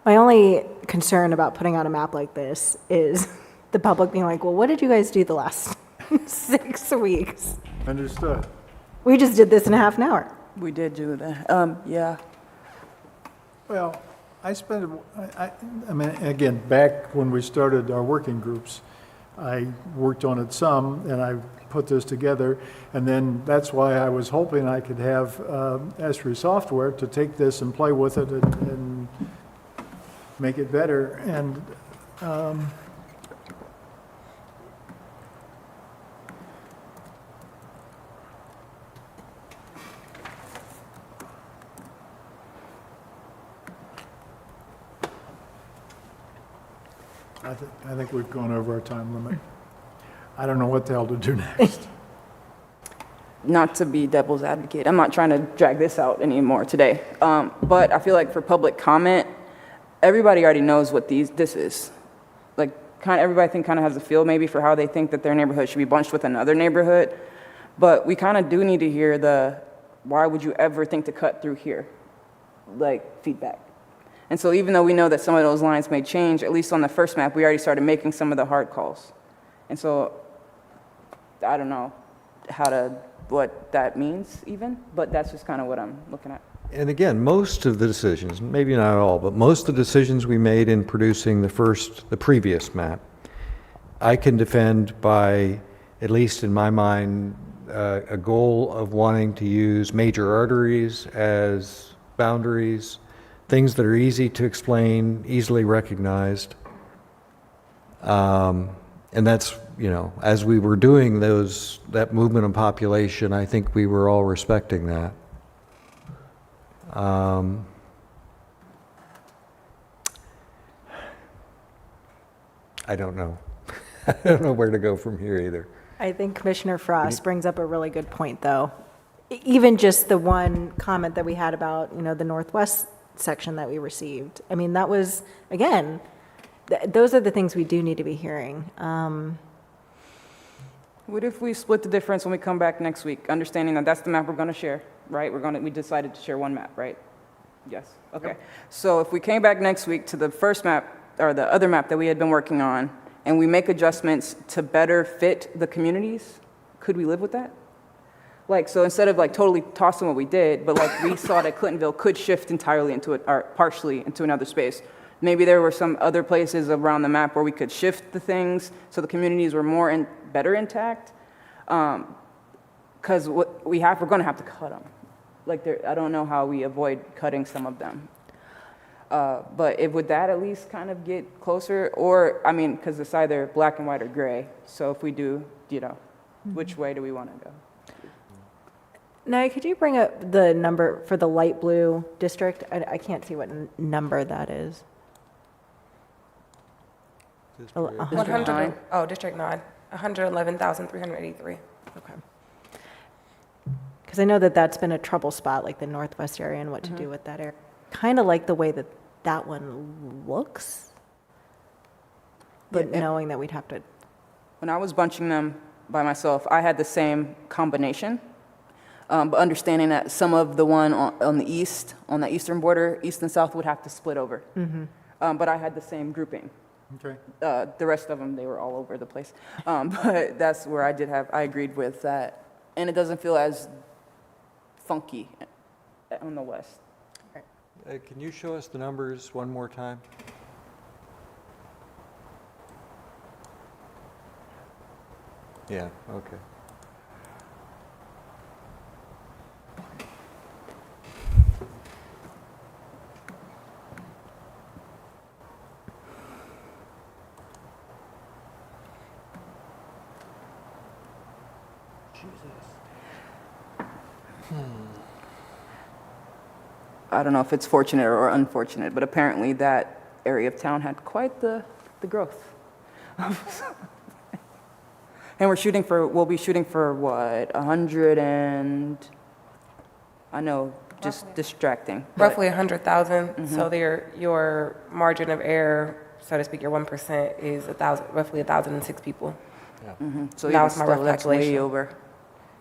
Speaker 1: My only concern about putting out a map like this is the public being like, well, what did you guys do the last 6 weeks?
Speaker 3: Understood.
Speaker 1: We just did this in a half an hour.
Speaker 5: We did do that. Yeah.
Speaker 3: Well, I mean, again, back when we started our working groups, I worked on it some, and I put this together, and then that's why I was hoping I could have Esri Software to take this and play with it and make it better. And I think we've gone over our time limit. I don't know what the hell to do next.
Speaker 5: Not to be devil's advocate, I'm not trying to drag this out anymore today. But I feel like for public comment, everybody already knows what this is. Like, everybody kind of has a feel maybe for how they think that their neighborhood should be bunched with another neighborhood. But we kind of do need to hear why would you ever think to cut through here? Like, feedback. And so even though we know that some of those lines may change, at least on the first map, we already started making some of the hard calls. And so I don't know what that means even, but that's just kind of what I'm looking at.
Speaker 4: And again, most of the decisions, maybe not all, but most of the decisions we made in producing the previous map, I can defend by, at least in my mind, a goal of wanting to use major arteries as boundaries, things that are easy to explain, easily recognized. And that's, as we were doing that movement of population, I think we were all respecting that. I don't know. I don't know where to go from here either.
Speaker 1: I think Commissioner Frost brings up a really good point, though. Even just the one comment that we had about, the Northwest section that we received. I mean, that was, again, those are the things we do need to be hearing.
Speaker 5: What if we split the difference when we come back next week, understanding that that's the map we're going to share, right? We decided to share one map, right? Yes, okay. So if we came back next week to the first map, or the other map that we had been working on, and we make adjustments to better fit the communities, could we live with that? So instead of totally tossing what we did, but we saw that Clintonville could shift entirely or partially into another space. Maybe there were some other places around the map where we could shift the things so the communities were better intact. Because we're going to have to cut them. I don't know how we avoid cutting some of them. But would that at least kind of get closer? Or, because it's either black and white or gray. So if we do, which way do we want to go?
Speaker 1: Now, could you bring up the number for the light blue district? I can't see what number that is.
Speaker 2: 100. Oh, District 9, 111,383.
Speaker 1: Okay. Because I know that that's been a trouble spot, like the Northwest area and what to do with that area. Kind of like the way that one looks, but knowing that we'd have to.
Speaker 5: When I was bunching them by myself, I had the same combination, but understanding that some of the one on the east, on the eastern border, east and south would have to split over. But I had the same grouping.
Speaker 3: Okay.
Speaker 5: The rest of them, they were all over the place. But that's where I agreed with that. And it doesn't feel as funky on the west.
Speaker 4: Can you show us the numbers one more time? Yeah, okay.
Speaker 5: I don't know if it's fortunate or unfortunate, but apparently that area of town had quite the growth. And we'll be shooting for what, 100 and, I know, just distracting. but-
Speaker 2: Roughly 100,000, so your margin of error, so to speak, your 1% is roughly 1,006 people.
Speaker 5: So
Speaker 2: Now
Speaker 5: even
Speaker 2: it's my
Speaker 5: still,
Speaker 2: rough
Speaker 5: that's way
Speaker 2: calculation.
Speaker 5: over.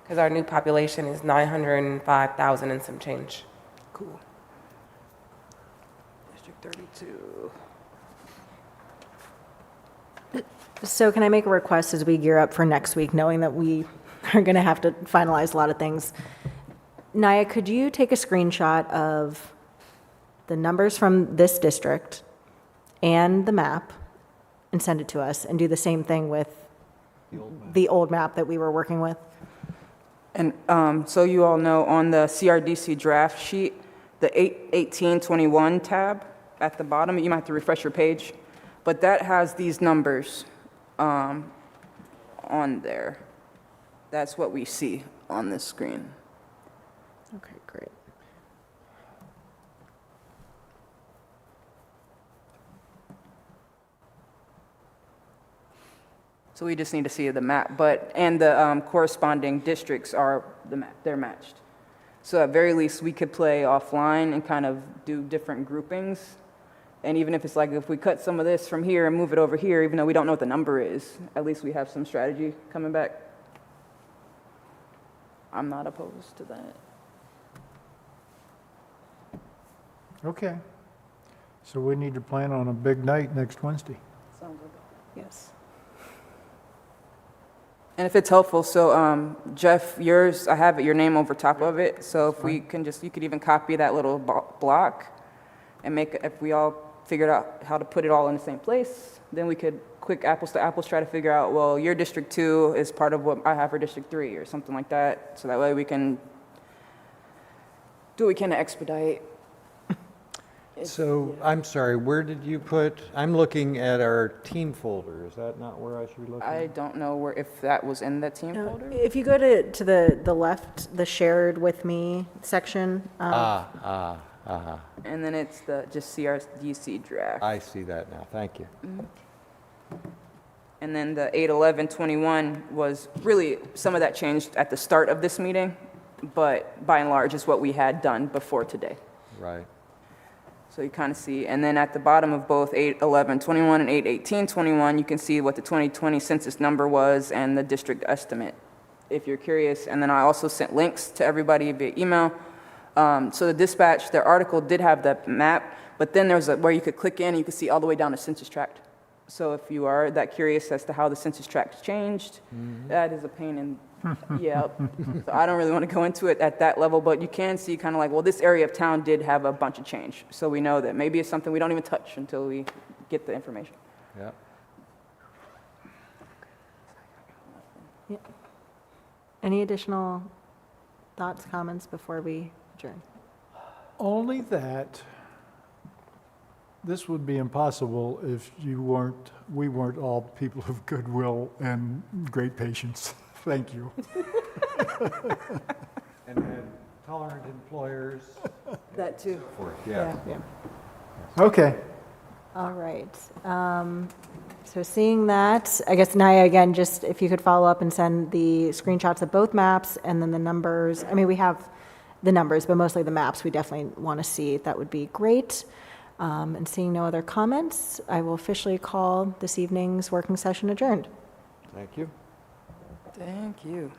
Speaker 2: Because our new population is 905,000 and some change.
Speaker 5: Cool. District 32.
Speaker 1: So can I make a request as we gear up for next week, knowing that we are going to have to finalize a lot of things? Naya, could you take a screenshot of the numbers from this district and the map and send it to us, and do the same thing with the old map that we were working with?
Speaker 5: And so you all know, on the CRDC draft sheet, the 81821 tab at the bottom, you might have to refresh your page, but that has these numbers on there. That's what we see on this screen.
Speaker 1: Okay, great.
Speaker 5: So we just need to see the map, and the corresponding districts are they're matched. So at very least, we could play offline and kind of do different groupings. And even if it's like, if we cut some of this from here and move it over here, even though we don't know what the number is, at least we have some strategy coming back. I'm not opposed to that.
Speaker 3: Okay. So we need to plan on a big night next Wednesday.
Speaker 5: Sounds like
Speaker 1: Yes.
Speaker 5: And if it's helpful, so Jeff, yours, I have your name over top of it. So if we can you could even copy that little block and if we all figured out how to put it all in the same place, then we could quick apples to apples try to figure out, well, your District 2 is part of what I have for District 3 or something like that. So that way we can do what we can to expedite.
Speaker 4: So, I'm sorry, where did you put, I'm looking at our team folder. Is that not where I should be looking?
Speaker 5: I don't know if that was in the team folder.
Speaker 1: If you go to the left, the shared with me section.
Speaker 5: And then it's just CRDC draft.
Speaker 4: I see that now, thank you.
Speaker 5: And then the 8/11/21 was really, some of that changed at the start of this meeting, but by and large is what we had done before today.
Speaker 4: Right.
Speaker 5: So you kind of see, and then at the bottom of both 8/11/21 and 8/18/21, you can see what the 2020 census number was and the district estimate, if you're curious. And then I also sent links to everybody via email. So the dispatch, their article did have the map, but then there was where you could click in and you could see all the way down to census tract. So if you are that curious as to how the census tract changed, that is a pain in, yeah. So I don't really want to go into it at that level, but you can see kind of like, well, this area of town did have a bunch of change. So we know that maybe it's something we don't even touch until we get the information.
Speaker 4: Yeah.
Speaker 1: Any additional thoughts, comments before we adjourn?
Speaker 3: Only that this would be impossible if we weren't all people of goodwill and great patience. Thank you.
Speaker 4: And had tolerant employers.
Speaker 5: That too.
Speaker 4: Yeah.
Speaker 3: Okay.
Speaker 1: All right. So seeing that, I guess Naya, again, just if you could follow up and send the screenshots of both maps and then the numbers. I mean, we have the numbers, but mostly the maps we definitely want to see. That would be great. And seeing no other comments, I will officially call this evening's working session adjourned.
Speaker 4: Thank you.
Speaker 5: Thank you.